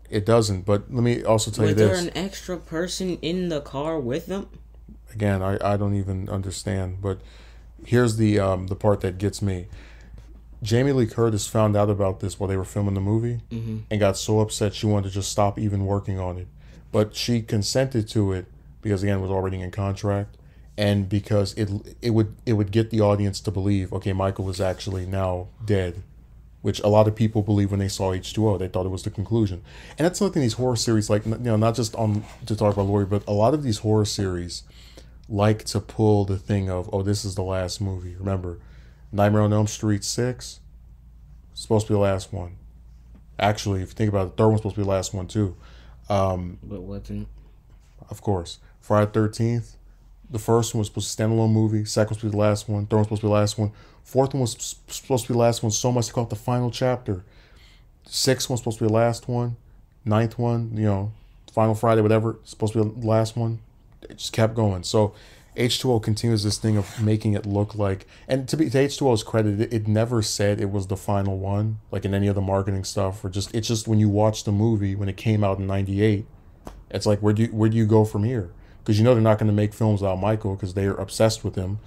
It doesn't, but let me also tell you Was this. there an extra person in the car with them? Again, I don't even understand, but here's the part that gets me. Jamie Lee Curtis found out about this while they were filming the movie and got so upset she wanted to just stop even working on it. But she consented to it because, again, it was already in contract, and because it would get the audience to believe, okay, Michael is actually now dead, which a lot of people believe when they saw H2O. They thought it was the conclusion. And that's another thing, these horror series, like, you know, not just on to talk about Laurie, but a lot of these horror series like to pull the thing of, oh, this is the last movie. Remember, Nightmare on Elm Street 6, supposed to be the last one. Actually, if you think about it, the third one's supposed to be the last one too. But wasn't. Of course. Friday the 13th, the first one was supposed to be a standalone movie. Second was supposed to be the last one. Third one was supposed to be the last one. Fourth one was supposed to be the last one so much they call it the final chapter. Sixth one's supposed to be the last one. Ninth one, you know, Final Friday, whatever, supposed to be the last one. It just kept going. So H2O continues this thing of making it look like, and to H2O's credit, it never said it was the final one, like in any of the marketing stuff, or it's just when you watch the movie when it came out in '98, it's like where do you go from here? Because you know they're not going to make films without Michael because they are obsessed with him.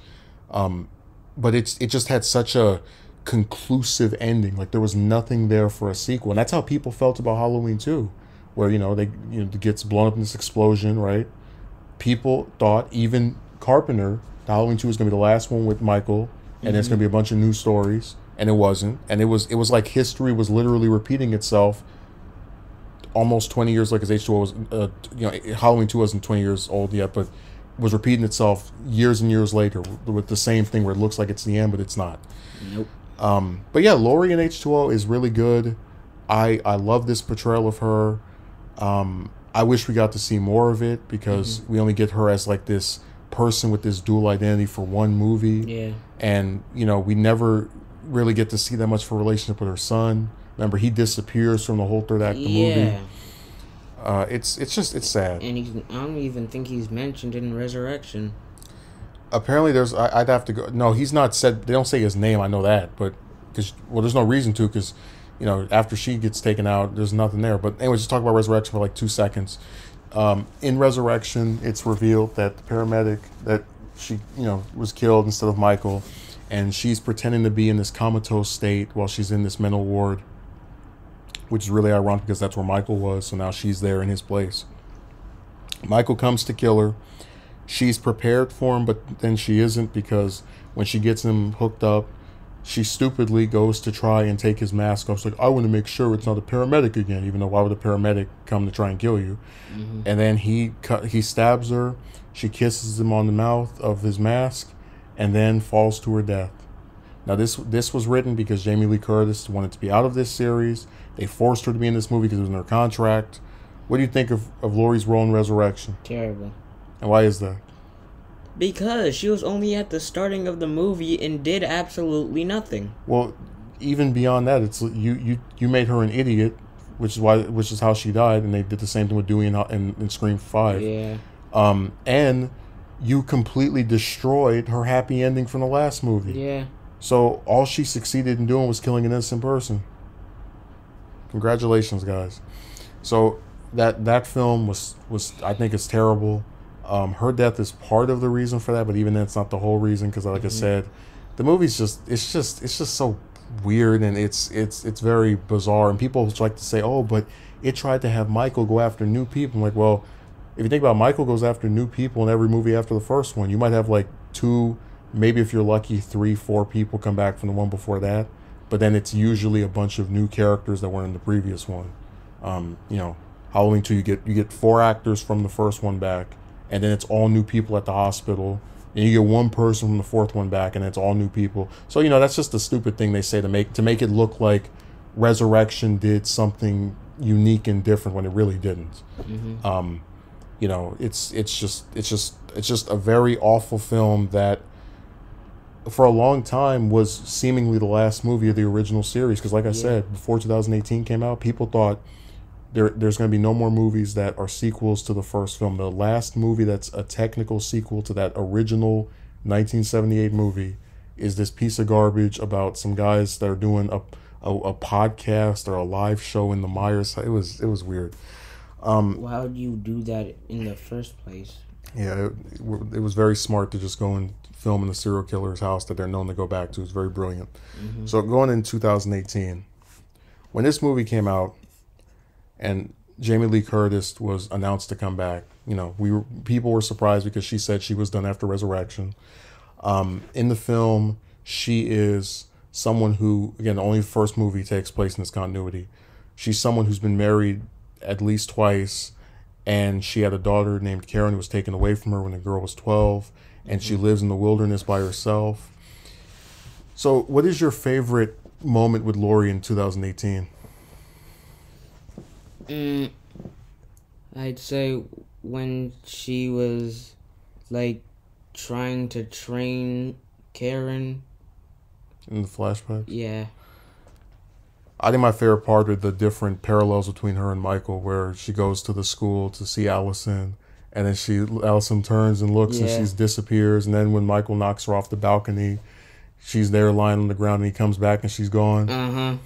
But it just had such a conclusive ending. Like there was nothing there for a sequel, and that's how people felt about Halloween 2, where it gets blown up in this explosion, right? People thought, even Carpenter, Halloween 2 was going to be the last one with Michael, and it's going to be a bunch of new stories, and it wasn't. And it was like history was literally repeating itself almost 20 years, like, as H2O was, Halloween 2 wasn't 20 years old yet, but was repeating itself years and years later with the same thing where it looks like it's the end, but it's not. Nope. But yeah, Laurie in H2O is really good. I love this portrayal of her. I wish we got to see more of it because we only get her as like this person with this dual identity for one movie. Yeah. And, we never really get to see that much of a relationship with her son. Remember, he disappears from the whole third act of the movie. It's sad. And I don't even think he's mentioned in Resurrection. Apparently, I'd have to go. No, he's not said. They don't say his name. I know that, but there's no reason to because, after she gets taken out, there's nothing there. But anyways, just talk about Resurrection for like 2 seconds. In Resurrection, it's revealed that the paramedic that she was killed instead of Michael, and she's pretending to be in this comatose state while she's in this mental ward, which is really ironic because that's where Michael was. So now she's there in his place. Michael comes to kill her. She's prepared for him, but then she isn't because when she gets him hooked up, she stupidly goes to try and take his mask off. She's like, I want to make sure it's not a paramedic again, even though why would a paramedic come to try and kill you? Mm-hmm. And then he stabs her. She kisses him on the mouth of his mask and then falls to her death. Now, this was written because Jamie Lee Curtis wanted to be out of this series. They forced her to be in this movie because it was in her contract. What do you think of Laurie's role in Resurrection? Terrible. And why is that? Because she was only at the starting of the movie and did absolutely nothing. Well, even beyond that, it's you made her an idiot, which is how she died, and they did the same thing with Dewey in Scream 5. Yeah. And you completely destroyed her happy ending from the last movie. Yeah. So all she succeeded in doing was killing an innocent person. Congratulations, guys. So that film was I think it's terrible. Her death is part of the reason for that, but even then, it's not the whole reason because, like I said, the movie's just so weird and it's very bizarre. And people like to say, "Oh, but it tried to have Michael go after new people." I'm like, well, if you think about it, Michael goes after new people in every movie after the first one. You might have like 2, maybe if you're lucky, 3, 4 people come back from the one before that, but then it's usually a bunch of new characters that weren't in the previous one. Halloween 2, you get 4 actors from the first one back. And then it's all new people at the hospital. And you get 1 person from the 4th one back, and it's all new people. So, that's just a stupid thing they say to make it look like Resurrection did something unique and different when it really didn't. Mm-hmm. It's just a very awful film that for a long time was seemingly the last movie of the original series. Because like I said, before 2018 came out, people thought there's going to be no more movies that are sequels to the first film. The last movie that's a technical sequel to that original 1978 movie is this piece of garbage about some guys that are doing a podcast or a live show in the Myers. It was weird. How would you do that in the first place? Yeah, it was very smart to just go and film in the serial killer's house that they're known to go back to. It's very brilliant. Mm-hmm. So going in 2018, when this movie came out, and Jamie Lee Curtis was announced to come back, people were surprised because she said she was done after Resurrection. In the film, she is someone who, again, only the first movie takes place in this continuity. She's someone who's been married at least twice, and she had a daughter named Karen who was taken away from her when the girl was 12, and she lives in the wilderness by herself. So what is your favorite moment with Laurie in 2018? I'd say when she was like trying to train Karen in the flashbacks. Yeah, I think my favorite part are the different parallels between her and Michael, where she goes to the school to see Allison, and then Allison turns and looks and she disappears, and then when Michael knocks her off the balcony, she's there lying on the ground, and he comes back and she's gone.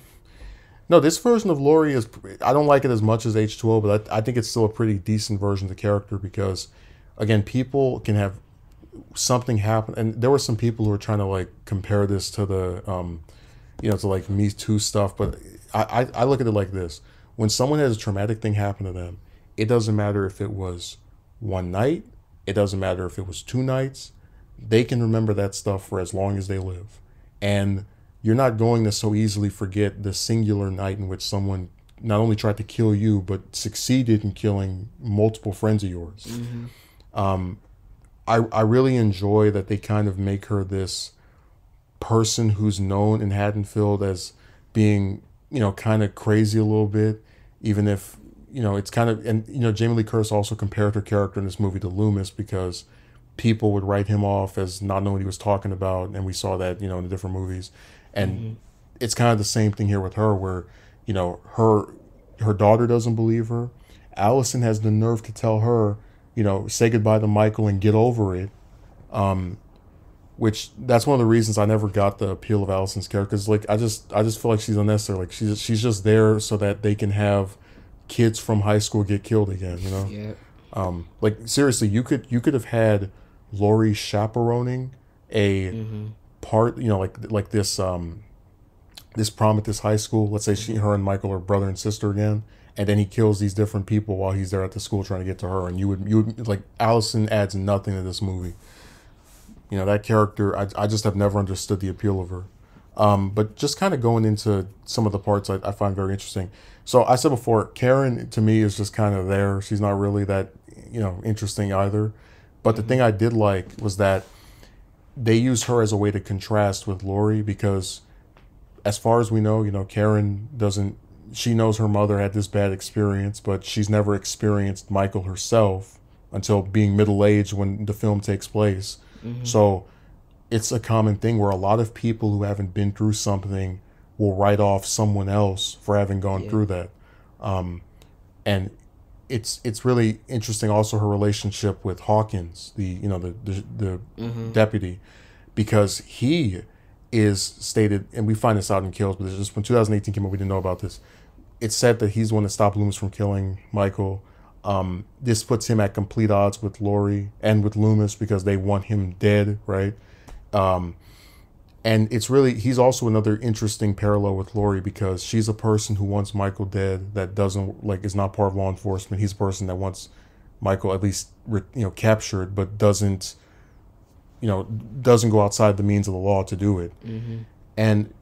No, this version of Laurie I don't like it as much as H2O, but I think it's still a pretty decent version of the character because, again, people can have something happen. And there were some people who were trying to, like, compare this to the, to, like, Me Too stuff. But I look at it like this. When someone has a traumatic thing happen to them, it doesn't matter if it was one night. It doesn't matter if it was 2 nights. They can remember that stuff for as long as they live. And you're not going to so easily forget the singular night in which someone not only tried to kill you, but succeeded in killing multiple friends of yours. I really enjoy that they kind of make her this person who's known in Haddonfield as being, kind of crazy a little bit, even if, it's kind of, and, Jamie Lee Curtis also compared her character in this movie to Loomis because people would write him off as not knowing what he was talking about. And we saw that, in the different movies. And it's kind of the same thing here with her where, her daughter doesn't believe her. Allison has the nerve to tell her, say goodbye to Michael and get over it. Which that's one of the reasons I never got the appeal of Allison's character. Cause like I just feel like she's unnecessary. Like she's just there so that they can have kids from high school get killed again. Yeah. Like seriously, you could have had Laurie chaperoning a part. Like this this prom at this high school. Let's say her and Michael are brother and sister again, and then he kills these different people while he's there at the school trying to get to her. And you would like Allison adds nothing to this movie. That character, I just have never understood the appeal of her. But just kind of going into some of the parts I find very interesting. So I said before, Karen to me is just kind of there. She's not really that, interesting either. But the thing I did like was that they use her as a way to contrast with Laurie because as far as we know, Karen she knows her mother had this bad experience, but she's never experienced Michael herself until being middle-aged when the film takes place. So it's a common thing where a lot of people who haven't been through something will write off someone else for having gone through that. And it's really interesting also her relationship with Hawkins, the deputy, because he is stated, and we find this out in Kills, but it's just when 2018 came out, we didn't know about this. It's said that he's the one that stopped Loomis from killing Michael. This puts him at complete odds with Laurie and with Loomis because they want him dead, right? And he's also another interesting parallel with Laurie because she's a person who wants Michael dead that doesn't, is not part of law enforcement. He's a person that wants Michael at least, captured, but doesn't go outside the means of the law to do it. And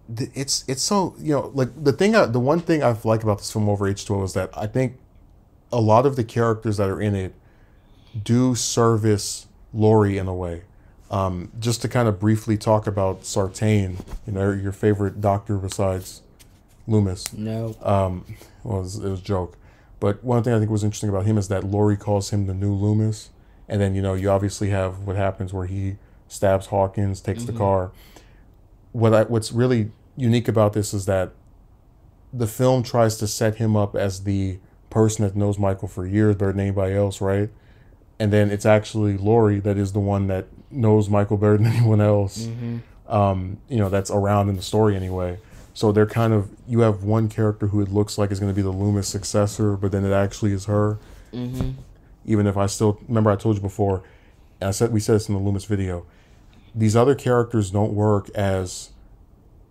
it's so, the one thing I've liked about this film over H2O is that I think a lot of the characters that are in it do service Laurie in a way. Just to kind of briefly talk about Sartain, your favorite doctor besides Loomis. No. Well, it was a joke. But one thing I think was interesting about him is that Laurie calls him the new Loomis. And then, you obviously have what happens where he stabs Hawkins, takes the car. What's really unique about this is that the film tries to set him up as the person that knows Michael for years better than anybody else, right? And then it's actually Laurie that is the one that knows Michael better than anyone else, that's around in the story anyway. So they're you have one character who it looks like is going to be the Loomis successor, but then it actually is her. Even if I still, remember I told you before, and we said this in the Loomis video, these other characters don't work as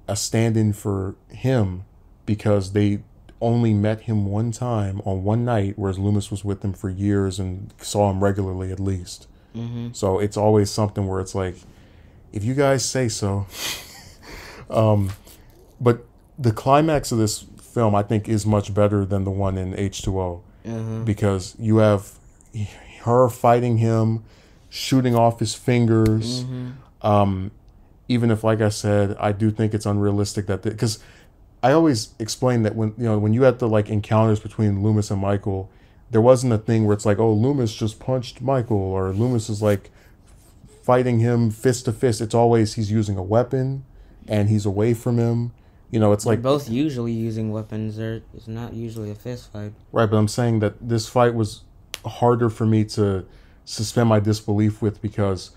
a stand-in for him because they only met him one time on one night, whereas Loomis was with him for years and saw him regularly at least. So it's always something where it's like, if you guys say so. But the climax of this film, I think, is much better than the one in H2O. Because you have her fighting him, shooting off his fingers. Even if, like I said, I do think it's unrealistic that because I always explain that when you had the encounters between Loomis and Michael, there wasn't a thing where it's like, oh, Loomis just punched Michael or Loomis is fighting him fist to fist. It's always he's using a weapon and he's away from him. It's They're both usually using weapons. It's not usually a fist fight. Right, but I'm saying that this fight was harder for me to suspend my disbelief with because,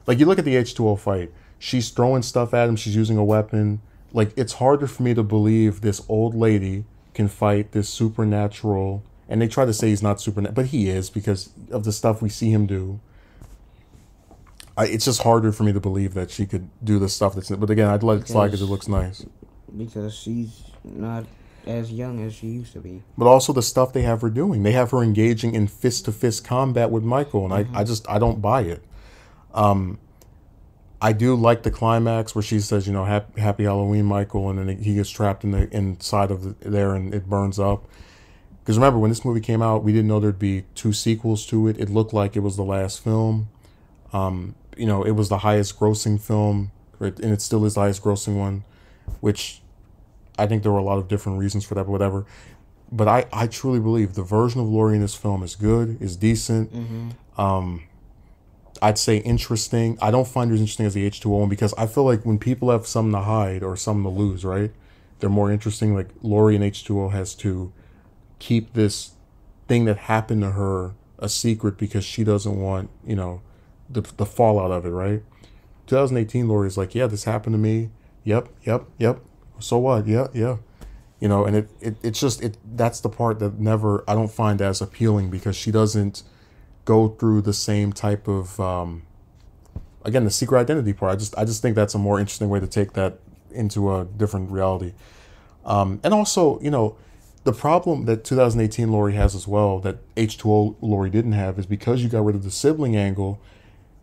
you look at the H2O fight, she's throwing stuff at him, she's using a weapon. It's harder for me to believe this old lady can fight this supernatural, and they try to say he's not supernatural, but he is because of the stuff we see him do. It's just harder for me to believe that she could do the stuff that's... But again, I'd let it slide because it looks nice. Because she's not as young as she used to be. But also the stuff they have her doing. They have her engaging in fist-to-fist combat with Michael, and I don't buy it. I do like the climax where she says, happy Halloween, Michael, and then he gets trapped inside of there and it burns up. Because remember, when this movie came out, we didn't know there'd be 2 sequels to it. It looked like it was the last film. It was the highest grossing film, right? And it still is the highest grossing one, which I think there were a lot of different reasons for that, but whatever. But I truly believe the version of Laurie in this film is good, is decent. I'd say interesting. I don't find it as interesting as the H2O one because I feel like when people have something to hide or something to lose, right? They're more interesting. Like Laurie in H2O has to keep this thing that happened to her a secret because she doesn't want, the fallout of it, right? 2018 Laurie is like, yeah, this happened to me. Yep. So what? Yeah. And it's just that's the part that I don't find as appealing because she doesn't go through the same type of again, the secret identity part. I just think that's a more interesting way to take that into a different reality. And also, the problem that 2018 Laurie has as well that H2O Laurie didn't have is because you got rid of the sibling angle,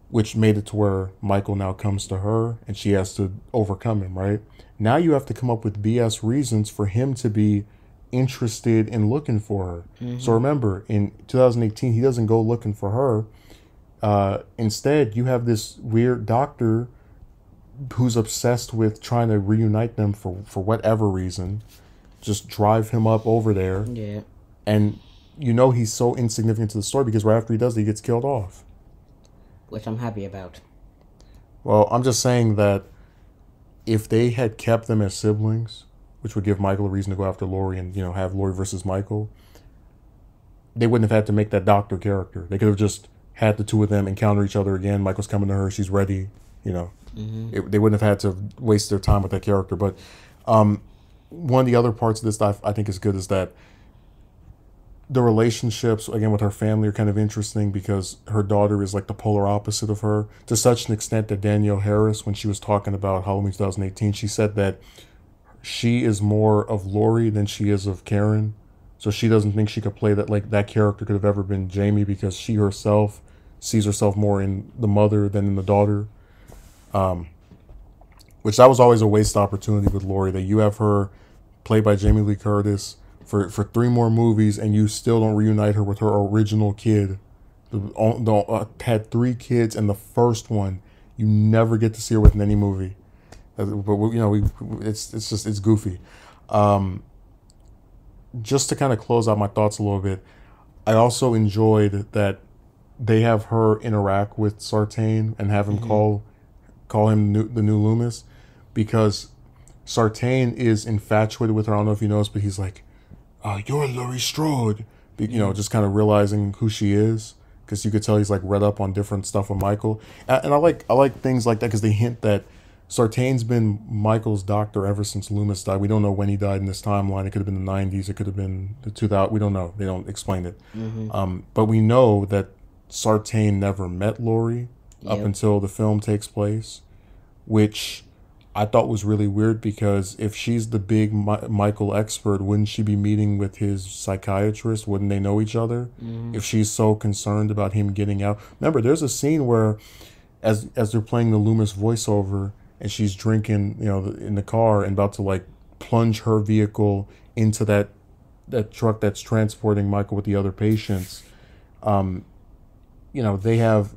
which made it to where Michael now comes to her and she has to overcome him, right? Now you have to come up with BS reasons for him to be interested in looking for her. So remember, in 2018, he doesn't go looking for her. Instead, you have this weird doctor who's obsessed with trying to reunite them for whatever reason. Just drive him up over there. Yeah. And he's so insignificant to the story because right after he does, he gets killed off. Which I'm happy about. Well, I'm just saying that if they had kept them as siblings, which would give Michael a reason to go after Laurie and, have Laurie versus Michael, they wouldn't have had to make that doctor character. They could have just had the two of them encounter each other again. Michael's coming to her. She's ready. They wouldn't have had to waste their time with that character. But one of the other parts of this that I think is good is that the relationships, again, with her family are kind of interesting because her daughter is like the polar opposite of her to such an extent that Danielle Harris, when she was talking about Halloween 2018, she said that she is more of Laurie than she is of Karen. So she doesn't think she could play that, like that character could have ever been Jamie because she herself sees herself more in the mother than in the daughter. Which that was always a waste opportunity with Laurie, that you have her played by Jamie Lee Curtis for 3 more movies and you still don't reunite her with her original kid. Had 3 kids and the first one you never get to see her with in any movie. But it's goofy. Just to kind of close out my thoughts a little bit, I also enjoyed that they have her interact with Sartain and have him call him the new Loomis, because Sartain is infatuated with her. I don't know if you noticed, but he's like, "You're Laurie Strode," just kind of realizing who she is, because you could tell he's like read up on different stuff with Michael, and I like things like that because they hint that Sartain's been Michael's doctor ever since Loomis died. We don't know when he died in this timeline. It could have been the 90s. It could have been the 2000s. We don't know. They don't explain it. But we know that Sartain never met Laurie up until the film takes place, which I thought was really weird because if she's the big Michael expert, wouldn't she be meeting with his psychiatrist? Wouldn't they know each other? If she's so concerned about him getting out. Remember, there's a scene where as they're playing the Loomis voiceover, and she's drinking, in the car and about to like plunge her vehicle into that truck that's transporting Michael with the other patients. They have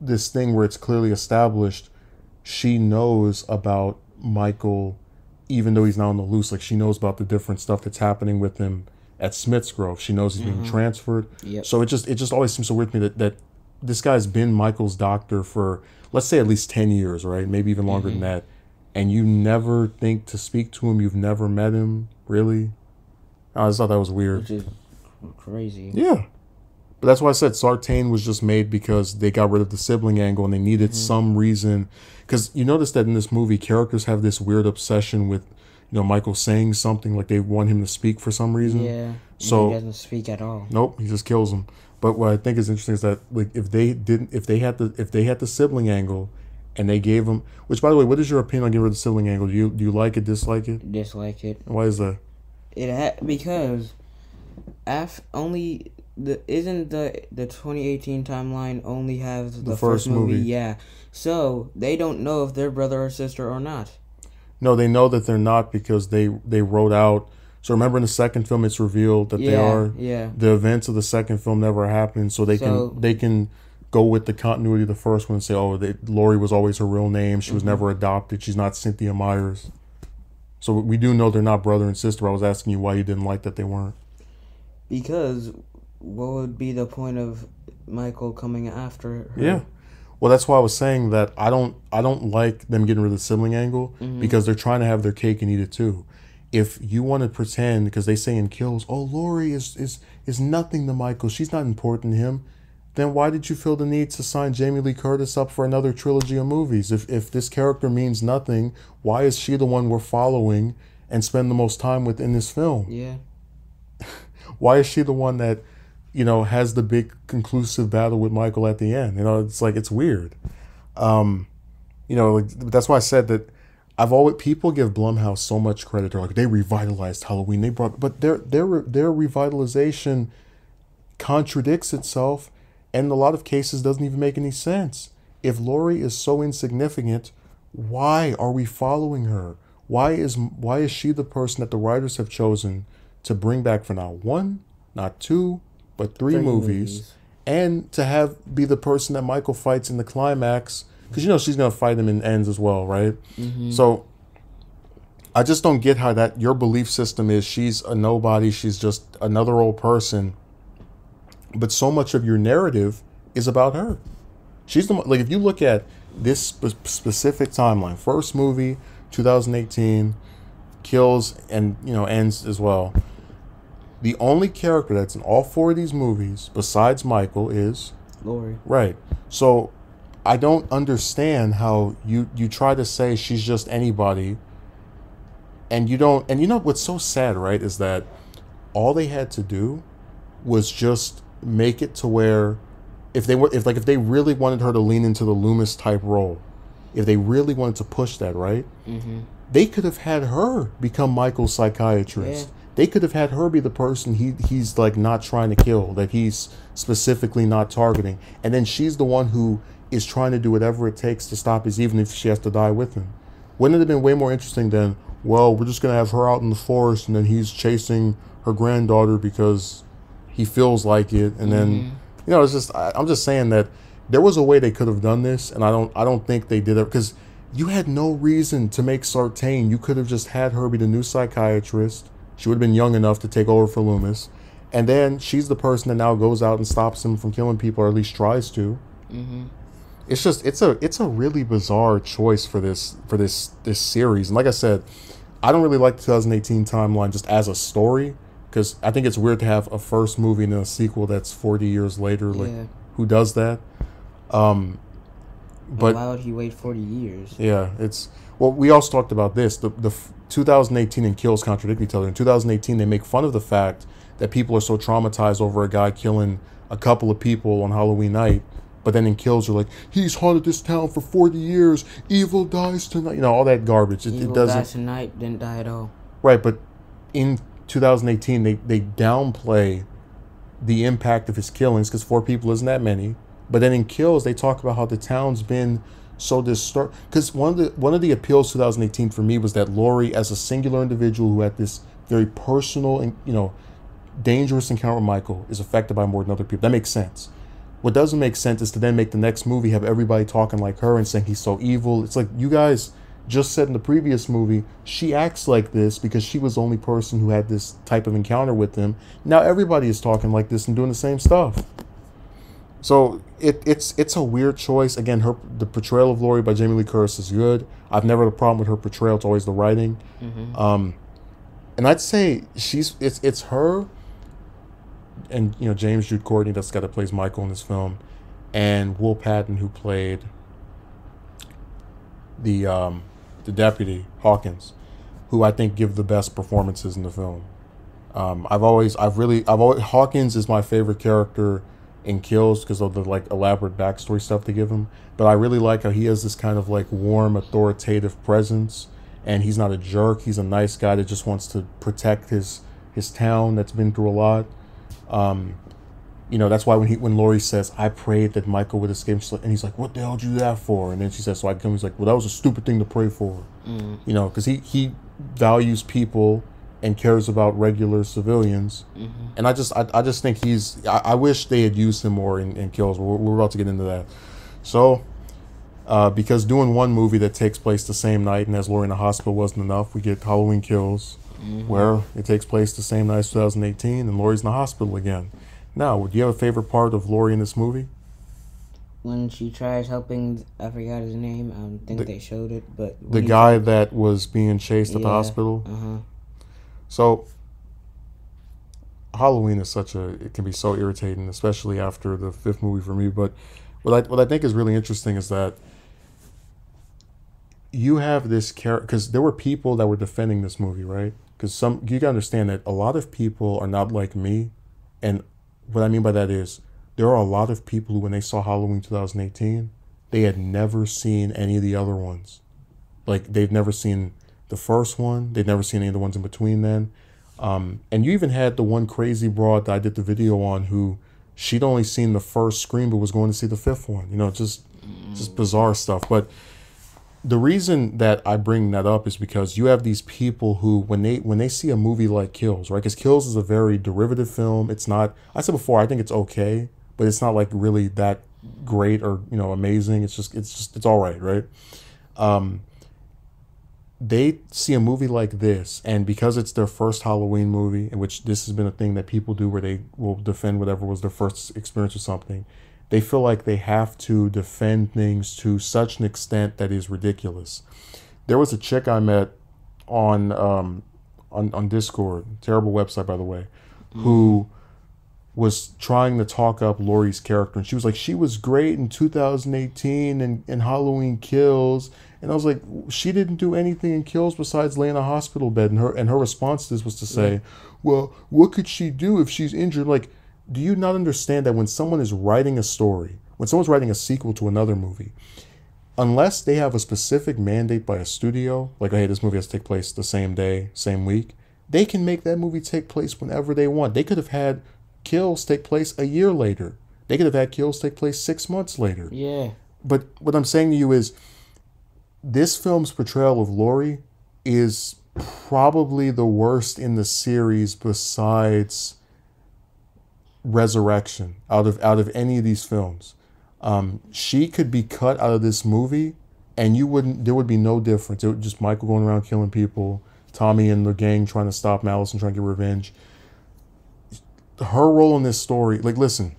this thing where it's clearly established she knows about Michael, even though he's not on the loose. Like she knows about the different stuff that's happening with him at Smith's Grove. She knows he's being transferred. So it just always seems so weird to me that this guy's been Michael's doctor for, let's say, at least 10 years, right? Maybe even longer than that. And you never think to speak to him. You've never met him, really? I just thought that was weird. Which is crazy. Yeah. But that's why I said Sartain was just made because they got rid of the sibling angle and they needed some reason. Because you notice that in this movie, characters have this weird obsession with, Michael saying something, like they want him to speak for some reason. Yeah. So he doesn't speak at all. Nope, he just kills him. But what I think is interesting is that, like, if they had the sibling angle, and they gave him, which, by the way, what is your opinion on getting rid of the sibling angle? Do you like it, dislike it? Dislike it. Why is that? Because only isn't the 2018 timeline only have the first first movie? movie. Yeah. So they don't know if they're brother or sister or not. No, they know that they're not because they wrote out. So remember in the second film, it's revealed that they are. Yeah. The events of the second film never happened, so they can go with the continuity of the first one and say, oh, Laurie was always her real name. She was never adopted. She's not Cynthia Myers. So we do know they're not brother and sister. I was asking you why you didn't like that they weren't. Because what would be the point of Michael coming after her? Yeah. Well, that's why I was saying that I don't like them getting rid of the sibling angle because they're trying to have their cake and eat it too. If you want to pretend, because they say in Kills, oh, Laurie is nothing to Michael, she's not important to him, then why did you feel the need to sign Jamie Lee Curtis up for another trilogy of movies? If this character means nothing, why is she the one we're following and spend the most time with in this film? Yeah. Why is she the one that, has the big conclusive battle with Michael at the end? It's like, it's weird. That's why I said that people give Blumhouse so much credit. They're like, they revitalized Halloween. But their revitalization contradicts itself, and in a lot of cases doesn't even make any sense. If Laurie is so insignificant, why are we following her? Why is she the person that the writers have chosen to bring back for not one, not two, but three movies, and to be the person that Michael fights in the climax? Because she's gonna fight him in ends as well, right? So I just don't get how that your belief system is she's a nobody, she's just another old person, but so much of your narrative is about her. She's like, if you look at this specific timeline, first movie 2018, Kills and ends as well. The only character that's in all four of these movies besides Michael is Laurie. Right. So I don't understand how you try to say she's just anybody, and you don't. And what's so sad, right, is that all they had to do was just make it to where if they really wanted her to lean into the Loomis type role, if they really wanted to push that, right, they could have had her become Michael's psychiatrist. Yeah. They could have had her be the person he's like not trying to kill, that he's specifically not targeting, and then she's the one who is trying to do whatever it takes to stop his, even if she has to die with him. Wouldn't it have been way more interesting than, well, we're just going to have her out in the forest and then he's chasing her granddaughter because he feels like it, and then it's just I'm just saying that there was a way they could have done this, and I don't think they did it, because you had no reason to make Sartain. You could have just had her be the new psychiatrist. She would have been young enough to take over for Loomis, and then she's the person that now goes out and stops him from killing people, or at least tries to. It's just it's a really bizarre choice for this series. And like I said, I don't really like the 2018 timeline just as a story, because I think it's weird to have a first movie and then a sequel that's 40 years later. Like, who does that? But why would he wait 40 years? Yeah, we also talked about this. The 2018 and Kills contradict each other. In 2018, they make fun of the fact that people are so traumatized over a guy killing a couple of people on Halloween night. But then in Kills, you're like, he's haunted this town for 40 years. Evil dies tonight. All that garbage. It doesn't. Dies tonight, didn't die at all. Right, but in 2018, they downplay the impact of his killings, because 4 people isn't that many. But then in Kills, they talk about how the town's been so disturbed. Because one of the appeals 2018 for me was that Laurie, as a singular individual who had this very personal and dangerous encounter with Michael, is affected by more than other people. That makes sense. What doesn't make sense is to then make the next movie have everybody talking like her and saying he's so evil. It's like, you guys just said in the previous movie she acts like this because she was the only person who had this type of encounter with him. Now everybody is talking like this and doing the same stuff. So it's a weird choice. Again, the portrayal of Laurie by Jamie Lee Curtis is good. I've never had a problem with her portrayal. It's always the writing. And I'd say it's her and James Jude Courtney, that's the guy that plays Michael in this film, and Will Patton, who played the deputy Hawkins, who I think give the best performances in the film. Hawkins is my favorite character in Kills because of the elaborate backstory stuff they give him, but I really like how he has this kind of warm, authoritative presence, and he's not a jerk. He's a nice guy that just wants to protect his town that's been through a lot. That's why when Laurie says, "I prayed that Michael would escape," and he's like, "What the hell did you do that for?" And then she says, "So I come." He's like, "Well, that was a stupid thing to pray for," because he values people and cares about regular civilians. And I just think I wish they had used him more in Kills. We're about to get into that. So, because doing one movie that takes place the same night and has Laurie in the hospital wasn't enough, we get Halloween Kills, where it takes place the same night as 2018, and Laurie's in the hospital again. Now, do you have a favorite part of Laurie in this movie? When she tries helping, I forgot his name. I think they showed it, but the guy that was being chased at the hospital. So, Halloween is it can be so irritating, especially after the fifth movie for me. But what I think is really interesting is that you have this character, because there were people that were defending this movie, right? Because you gotta understand that a lot of people are not like me, and what I mean by that is there are a lot of people who, when they saw Halloween 2018, they had never seen any of the other ones. Like, they've never seen the first one, they've never seen any of the ones in between then. And you even had the one crazy broad that I did the video on who she'd only seen the first Scream but was going to see the fifth one. Just bizarre stuff. But the reason that I bring that up is because you have these people who, when they see a movie like Kills, right? Because Kills is a very derivative film. It's not, I said before, I think it's okay, but it's not like really that great or amazing. It's all right, right? They see a movie like this, and because it's their first Halloween movie, in which this has been a thing that people do where they will defend whatever was their first experience or something, they feel like they have to defend things to such an extent that is ridiculous. There was a chick I met on Discord, terrible website by the way, who was trying to talk up Laurie's character, and she was like, she was great in 2018 and Halloween Kills, and I was like, she didn't do anything in Kills besides lay in a hospital bed, and her response to this was to say, well, what could she do if she's injured? Like, do you not understand that when someone is writing a story, when someone's writing a sequel to another movie, unless they have a specific mandate by a studio, like, hey, this movie has to take place the same day, same week, they can make that movie take place whenever they want. They could have had Kills take place a year later. They could have had Kills take place 6 months later. Yeah. But what I'm saying to you is, this film's portrayal of Laurie is probably the worst in the series besides Resurrection out of any of these films. She could be cut out of this movie and there would be no difference. It would just Michael going around killing people, Tommy and the gang trying to stop Malice and trying to get revenge. Her role in this story, like, listen,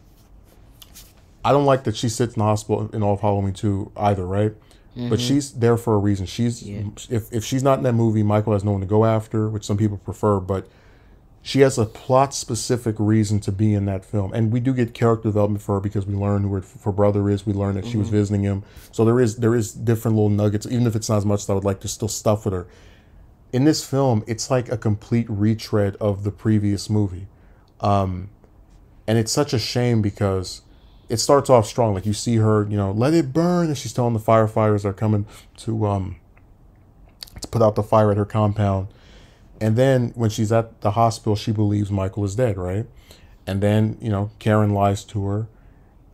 I don't like that she sits in the hospital in all of Halloween 2 either, right? But she's there for a reason. If she's not in that movie, Michael has no one to go after, which some people prefer, but she has a plot-specific reason to be in that film. And we do get character development for her because we learn who her brother is. We learn that she was visiting him. So there is different little nuggets, even if it's not as much as I would like, there's still stuff with her. In this film, it's like a complete retread of the previous movie. And it's such a shame because it starts off strong. Like, you see her, let it burn, and she's telling the firefighters they're coming to put out the fire at her compound. And then when she's at the hospital, she believes Michael is dead, right? And then, Karen lies to her,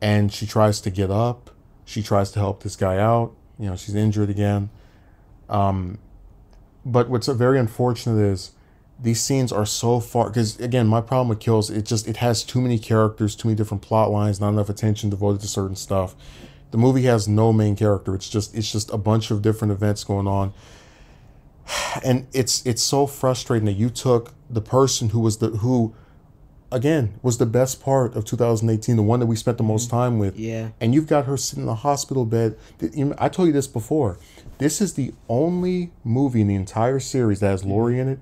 and she tries to get up. She tries to help this guy out. She's injured again. But what's very unfortunate is these scenes are so far, because again, my problem with Kills, it has too many characters, too many different plot lines, not enough attention devoted to certain stuff. The movie has no main character. It's just a bunch of different events going on. And it's so frustrating that you took the person who was the best part of 2018, the one that we spent the most time with, and you've got her sitting in the hospital bed. I told you this before. This is the only movie in the entire series that has Laurie in it,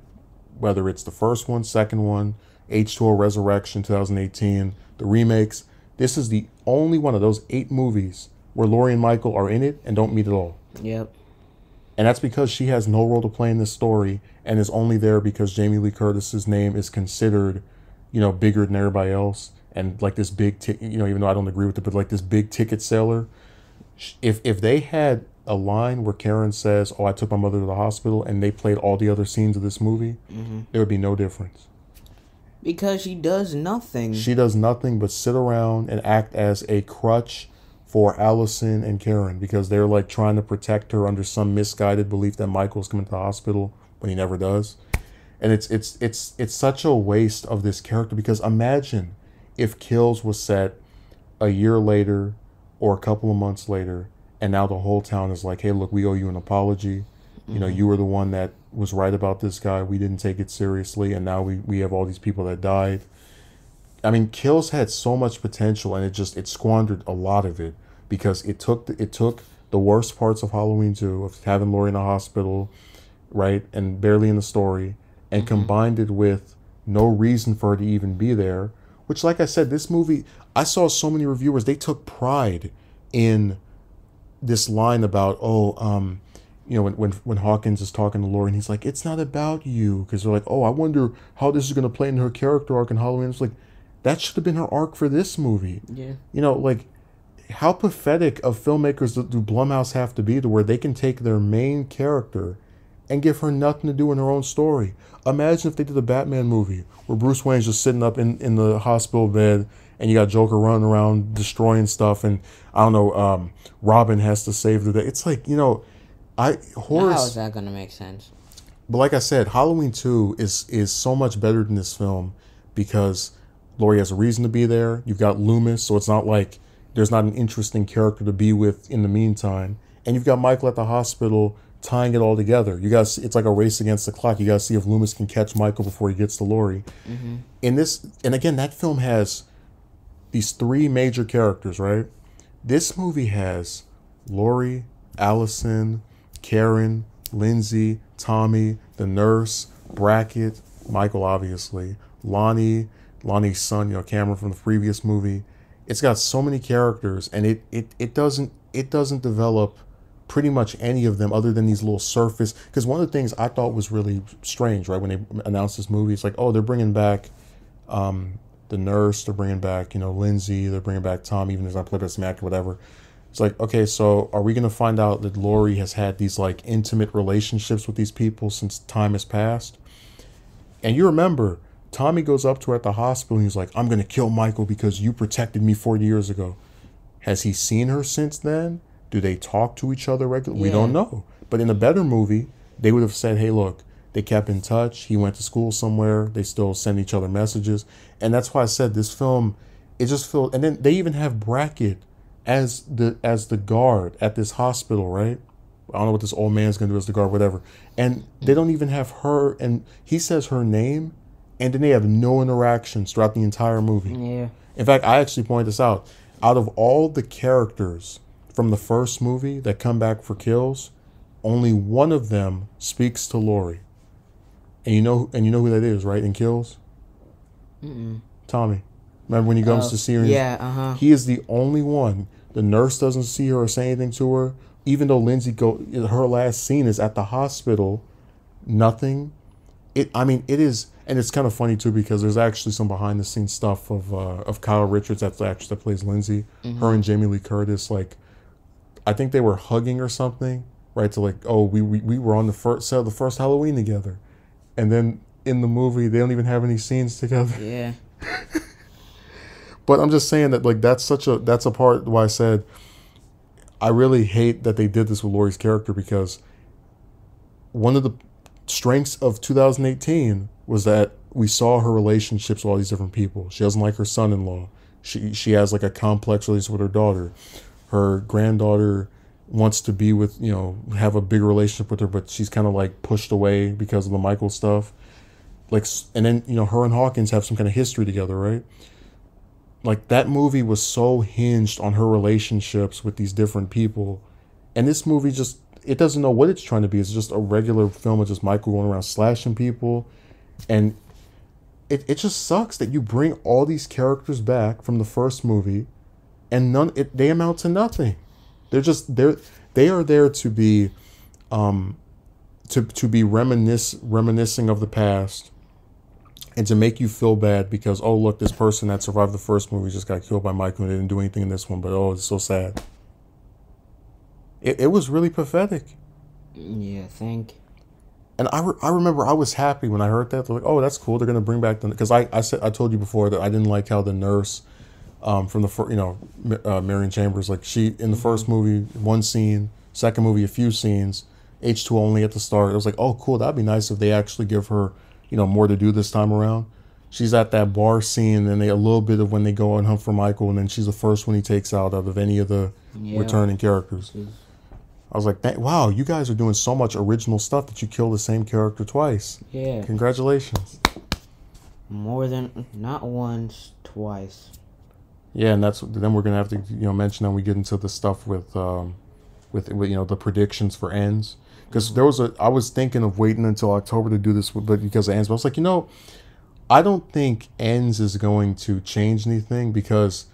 whether it's the first one, second one, H2O Resurrection 2018, the remakes. This is the only one of those 8 movies where Laurie and Michael are in it and don't meet at all. Yep. And that's because she has no role to play in this story and is only there because Jamie Lee Curtis's name is considered, bigger than everybody else. And like this big, even though I don't agree with it, but like this big ticket seller. If they had a line where Karen says, "Oh, I took my mother to the hospital," and they played all the other scenes of this movie, there would be no difference. Because she does nothing. She does nothing but sit around and act as a crutch for Allison and Karen because they're like trying to protect her under some misguided belief that Michael's coming to the hospital when he never does. And it's such a waste of this character because imagine if Kills was set a year later or a couple of months later and now the whole town is like, hey, look, we owe you an apology. You know, you were the one that was right about this guy. We didn't take it seriously, and now we have all these people that died. I mean, Kills had so much potential, and it squandered a lot of it because it took the worst parts of Halloween 2 of having Laurie in the hospital, right, and barely in the story, and combined it with no reason for her to even be there. Which, like I said, this movie, I saw so many reviewers, they took pride in this line about, you know, when Hawkins is talking to Laurie and he's like, it's not about you. Because they're like, oh, I wonder how this is going to play into her character arc in Halloween. It's like, that should have been her arc for this movie. Yeah. You know, like, how pathetic of filmmakers do Blumhouse have to be to where they can take their main character and give her nothing to do in her own story? Imagine if they did a Batman movie where Bruce Wayne's just sitting up in the hospital bed and you got Joker running around destroying stuff and, I don't know, Robin has to save the day. It's like, you know, How is that gonna make sense? But like I said, Halloween 2 is so much better than this film because Laurie has a reason to be there. You've got Loomis, so it's not like there's not an interesting character to be with in the meantime. And you've got Michael at the hospital tying it all together. It's like a race against the clock. You got to see if Loomis can catch Michael before he gets to Laurie. In this, and again, that film has these three major characters, right? This movie has Laurie, Allison, Karen, Lindsay, Tommy, the nurse, Brackett, Michael, obviously, Lonnie's son, you know, Cameron from the previous movie. It's got so many characters, and it doesn't develop pretty much any of them other than these little surface. Because one of the things I thought was really strange, right, when they announced this movie, it's like, oh, they're bringing back the nurse, they're bringing back, you know, Lindsay, they're bringing back Tommy, even as I played as an actor, whatever. It's like, okay, so are we going to find out that Laurie has had these, like, intimate relationships with these people since time has passed? And you remember, Tommy goes up to her at the hospital and he's like, I'm going to kill Michael because you protected me 40 years ago. Has he seen her since then? Do they talk to each other regularly? Yeah. We don't know. But in a better movie, they would have said, hey, look, they kept in touch. He went to school somewhere. They still send each other messages. And that's why I said this film, it just feels, and then they even have Brackett as the guard at this hospital, right? I don't know what this old man's gonna do as the guard, whatever. And they don't even have her, and he says her name, and then they have no interactions throughout the entire movie. Yeah. In fact, I actually point this out. Out of all the characters from the first movie that come back for Kills, only one of them speaks to Laurie. And you know who that is, right? In Kills? Tommy. Remember when he comes to see her? Yeah, He is the only one. The nurse doesn't see her or say anything to her. Even though her last scene is at the hospital, nothing. It is, and it's kind of funny too because there's actually some behind the scenes stuff of Kyle Richards that plays Lindsay. Her and Jamie Lee Curtis, like, I think they were hugging or something, right? To like, oh, we were on the first set of the first Halloween together, and then in the movie they don't even have any scenes together. Yeah. But I'm just saying that, like, that's a part why I said I really hate that they did this with Laurie's character, because one of the strengths of 2018 was that we saw her relationships with all these different people. She doesn't like her son-in-law. She has like a complex relationship with her daughter. Her granddaughter wants to be with, you know, have a bigger relationship with her, but she's kind of like pushed away because of the Michael stuff. Like, and then, you know, her and Hawkins have some kind of history together, right? Like, that movie was so hinged on her relationships with these different people. And this movie just, it doesn't know what it's trying to be. It's just a regular film of just Michael going around slashing people. And it just sucks that you bring all these characters back from the first movie and they amount to nothing. They are there to be to be reminiscing of the past, and to make you feel bad because, oh, look, this person that survived the first movie just got killed by Michael and they didn't do anything in this one, but oh, it's so sad. It was really pathetic. Yeah, I think. And I remember I was happy when I heard that. They're like, oh, that's cool. They're gonna bring back the, because I told you before that I didn't like how the nurse, from the first, Marion Chambers, like she in the first movie, one scene, second movie, a few scenes, H2 only at the start. It was like, oh, cool. That'd be nice if they actually give her, more to do this time around. She's at that bar scene, and they a little bit of when they go and hunt for Michael, and then she's the first one he takes out of any of the returning characters. I was like, wow, you guys are doing so much original stuff that you kill the same character twice. Yeah. Congratulations. More than, not once, twice. Yeah, and then we're gonna have to mention when we get into the stuff with the predictions for ends, because I was thinking of waiting until October to do this, but because of ends, but I was like, I don't think ends is going to change anything, because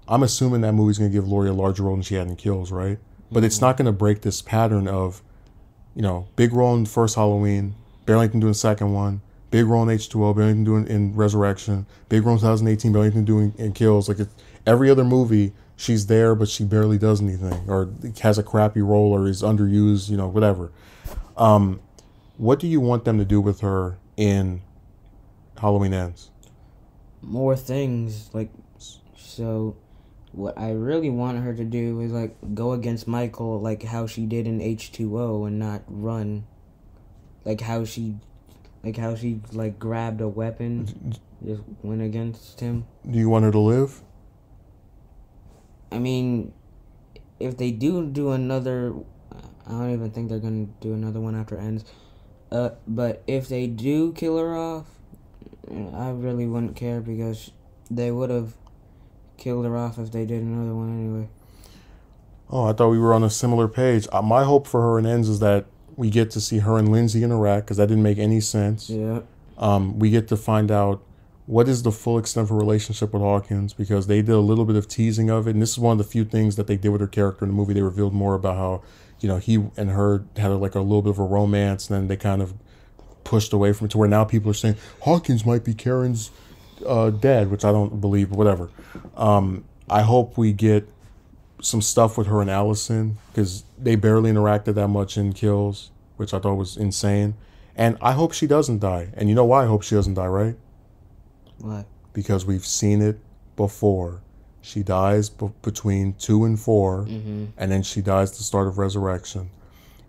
I'm assuming that movie's gonna give Laurie a larger role than she had in Kills, right? But it's not going to break this pattern of, big role in the first Halloween, barely anything to do in the second one, big role in H2O, barely anything to do in Resurrection, big role in 2018, barely anything to do in Kills. Like, every other movie, she's there, but she barely does anything, or has a crappy role, or is underused, whatever. What do you want them to do with her in Halloween Ends? More things, so... What I really want her to do is, go against Michael, like how she did in H2O, and not run. Like how she grabbed a weapon, just went against him. Do you want her to live? I mean, if they do another... I don't even think they're going to do another one after Ends. But if they do kill her off, I really wouldn't care, because they would have killed her off if they did another one anyway. Oh, I thought we were on a similar page. My hope for her in Ends is that we get to see her and Lindsay interact, because that didn't make any sense. Yeah. We get to find out what is the full extent of her relationship with Hawkins, because they did a little bit of teasing of it, and this is one of the few things that they did with her character in the movie. They revealed more about how, he and her had a little bit of a romance, and then they kind of pushed away from it to where now people are saying Hawkins might be Karen's dad, which I don't believe, but whatever. I hope we get some stuff with her and Allison, because they barely interacted that much in Kills, which I thought was insane. And I hope she doesn't die. And you know why I hope she doesn't die, right? Why? Because we've seen it before. She dies between 2 and 4, and then she dies at the start of Resurrection.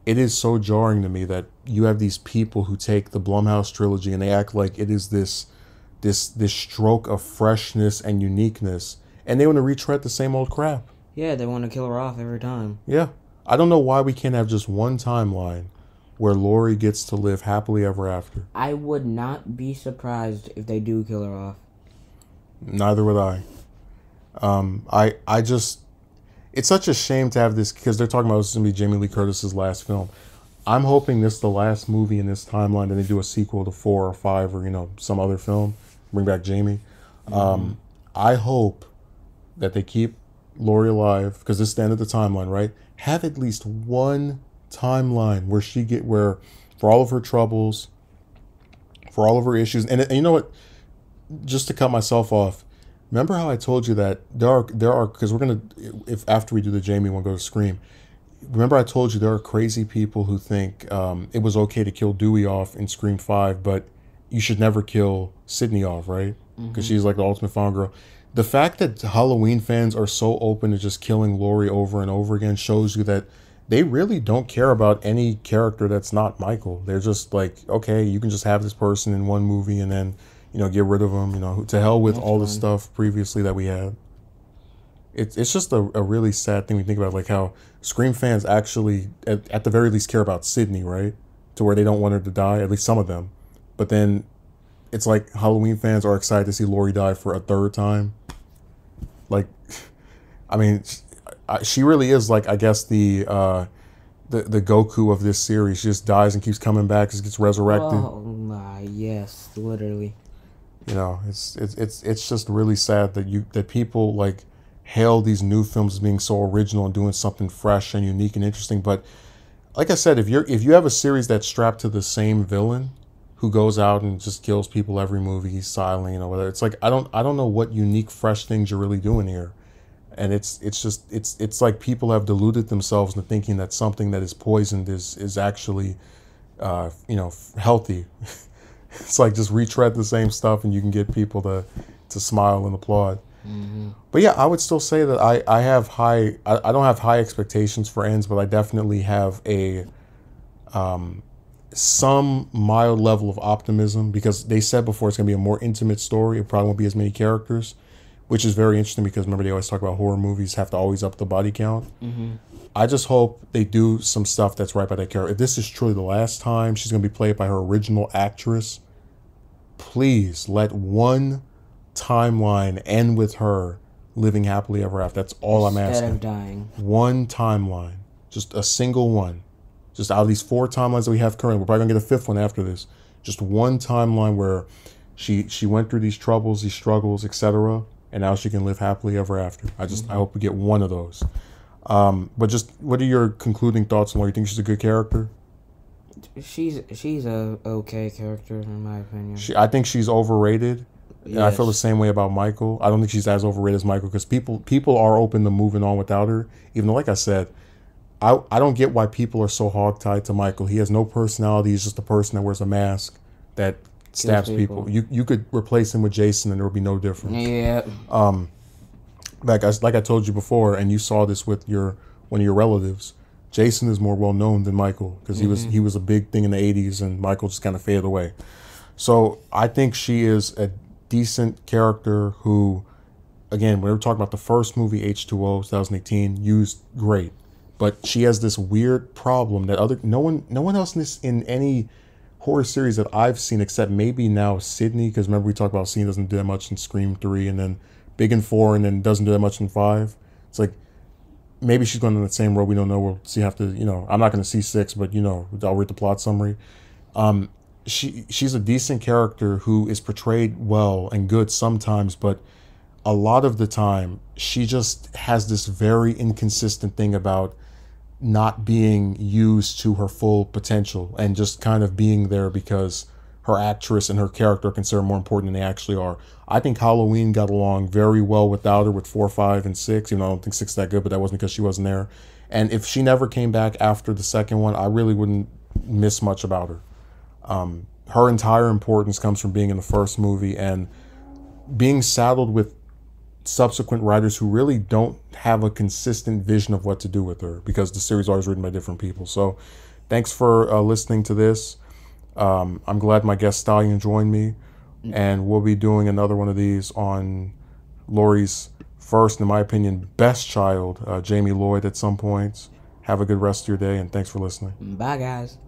It is so jarring to me that you have these people who take the Blumhouse trilogy and they act like it is this stroke of freshness and uniqueness, and they want to retread the same old crap. Yeah, they want to kill her off every time. Yeah. I don't know why we can't have just one timeline where Laurie gets to live happily ever after. I would not be surprised if they do kill her off. Neither would I. I just... It's such a shame to have this, because they're talking about this is going to be Jamie Lee Curtis's last film. I'm hoping this is the last movie in this timeline, and they do a sequel to 4 or 5 or, some other film. Bring back Jamie. I hope that they keep Laurie alive, because this is the end of the timeline, right? Have at least one timeline where for all of her troubles, for all of her issues, and you know what? Just to cut myself off, remember how I told you that there are because we're gonna, if after we do the Jamie one, go to Scream. Remember I told you there are crazy people who think it was okay to kill Dewey off in Scream 5, but you should never kill Sydney off, right? Because she's like the ultimate final girl. The fact that Halloween fans are so open to just killing Laurie over and over again shows you that they really don't care about any character that's not Michael. They're just like, okay, you can just have this person in one movie and then, get rid of them. To hell with all the stuff previously that we had. It's just a really sad thing when you think about, like how Scream fans actually, at the very least, care about Sydney, right? To where they don't want her to die, at least some of them. But then it's like Halloween fans are excited to see Laurie die for a third time. Like, I mean, she really is like, I guess, the Goku of this series. She just dies and keeps coming back, just gets resurrected. Oh my, yes, literally. It's just really sad that people like hail these new films as being so original and doing something fresh and unique and interesting. But like I said, if you have a series that's strapped to the same villain who goes out and just kills people every movie, he's silent, whether it's like I don't know what unique fresh things you're really doing here. And it's like people have deluded themselves into thinking that something that is poisoned is actually healthy. It's like just retread the same stuff and you can get people to smile and applaud. Mm-hmm. But yeah, I would still say that I have I don't have high expectations for ends, but I definitely have a some mild level of optimism because they said before it's going to be a more intimate story. It probably won't be as many characters, which is very interesting because remember they always talk about horror movies have to always up the body count. Mm-hmm. I just hope they do some stuff that's right by that character. If this is truly the last time she's going to be played by her original actress, please let one timeline end with her living happily ever after. That's all I'm asking. Instead of dying. One timeline. Just a single one. Just out of these 4 timelines that we have currently, we're probably going to get a 5th one after this. Just one timeline where she went through these troubles, these struggles, etc., and now she can live happily ever after. I hope we get one of those. But just what are your concluding thoughts on Laurie? You think she's a good character? She's a okay character in my opinion. I think she's overrated. Yes. And I feel the same way about Michael. I don't think she's as overrated as Michael because people are open to moving on without her. Even though, like I said, I don't get why people are so hogtied to Michael. He has no personality. He's just a person that wears a mask that stabs people. You could replace him with Jason and there would be no difference. Yeah. Like I told you before, and you saw this with one of your relatives. Jason is more well known than Michael because he was a big thing in the 80s, and Michael just kind of faded away. So I think she is a decent character who, again, when we were talking about the first movie H2O 2018, used great, but she has this weird problem that no one else in any horror series that I've seen except maybe now Sydney, because remember we talked about Sydney doesn't do that much in Scream 3 and then Big in 4 and then doesn't do that much in 5. It's like maybe she's going on the same road. We don't know. We'll see. I'm not going to see 6, but I'll read the plot summary. She's a decent character who is portrayed well and good sometimes, but a lot of the time she just has this very inconsistent thing about not being used to her full potential and just kind of being there because her actress and her character are considered more important than they actually are. I think Halloween got along very well without her with 4, 5, and 6. I don't think 6 is that good, but that wasn't because she wasn't there. And if she never came back after the second one, I really wouldn't miss much about her. Her entire importance comes from being in the first movie and being saddled with subsequent writers who really don't have a consistent vision of what to do with her because the series is always written by different people. So thanks for listening to this. I'm glad my guest Stallion joined me, and we'll be doing another one of these on Laurie's first, in my opinion, best child, Jamie Lloyd, at some point. Have a good rest of your day, and thanks for listening. Bye, guys.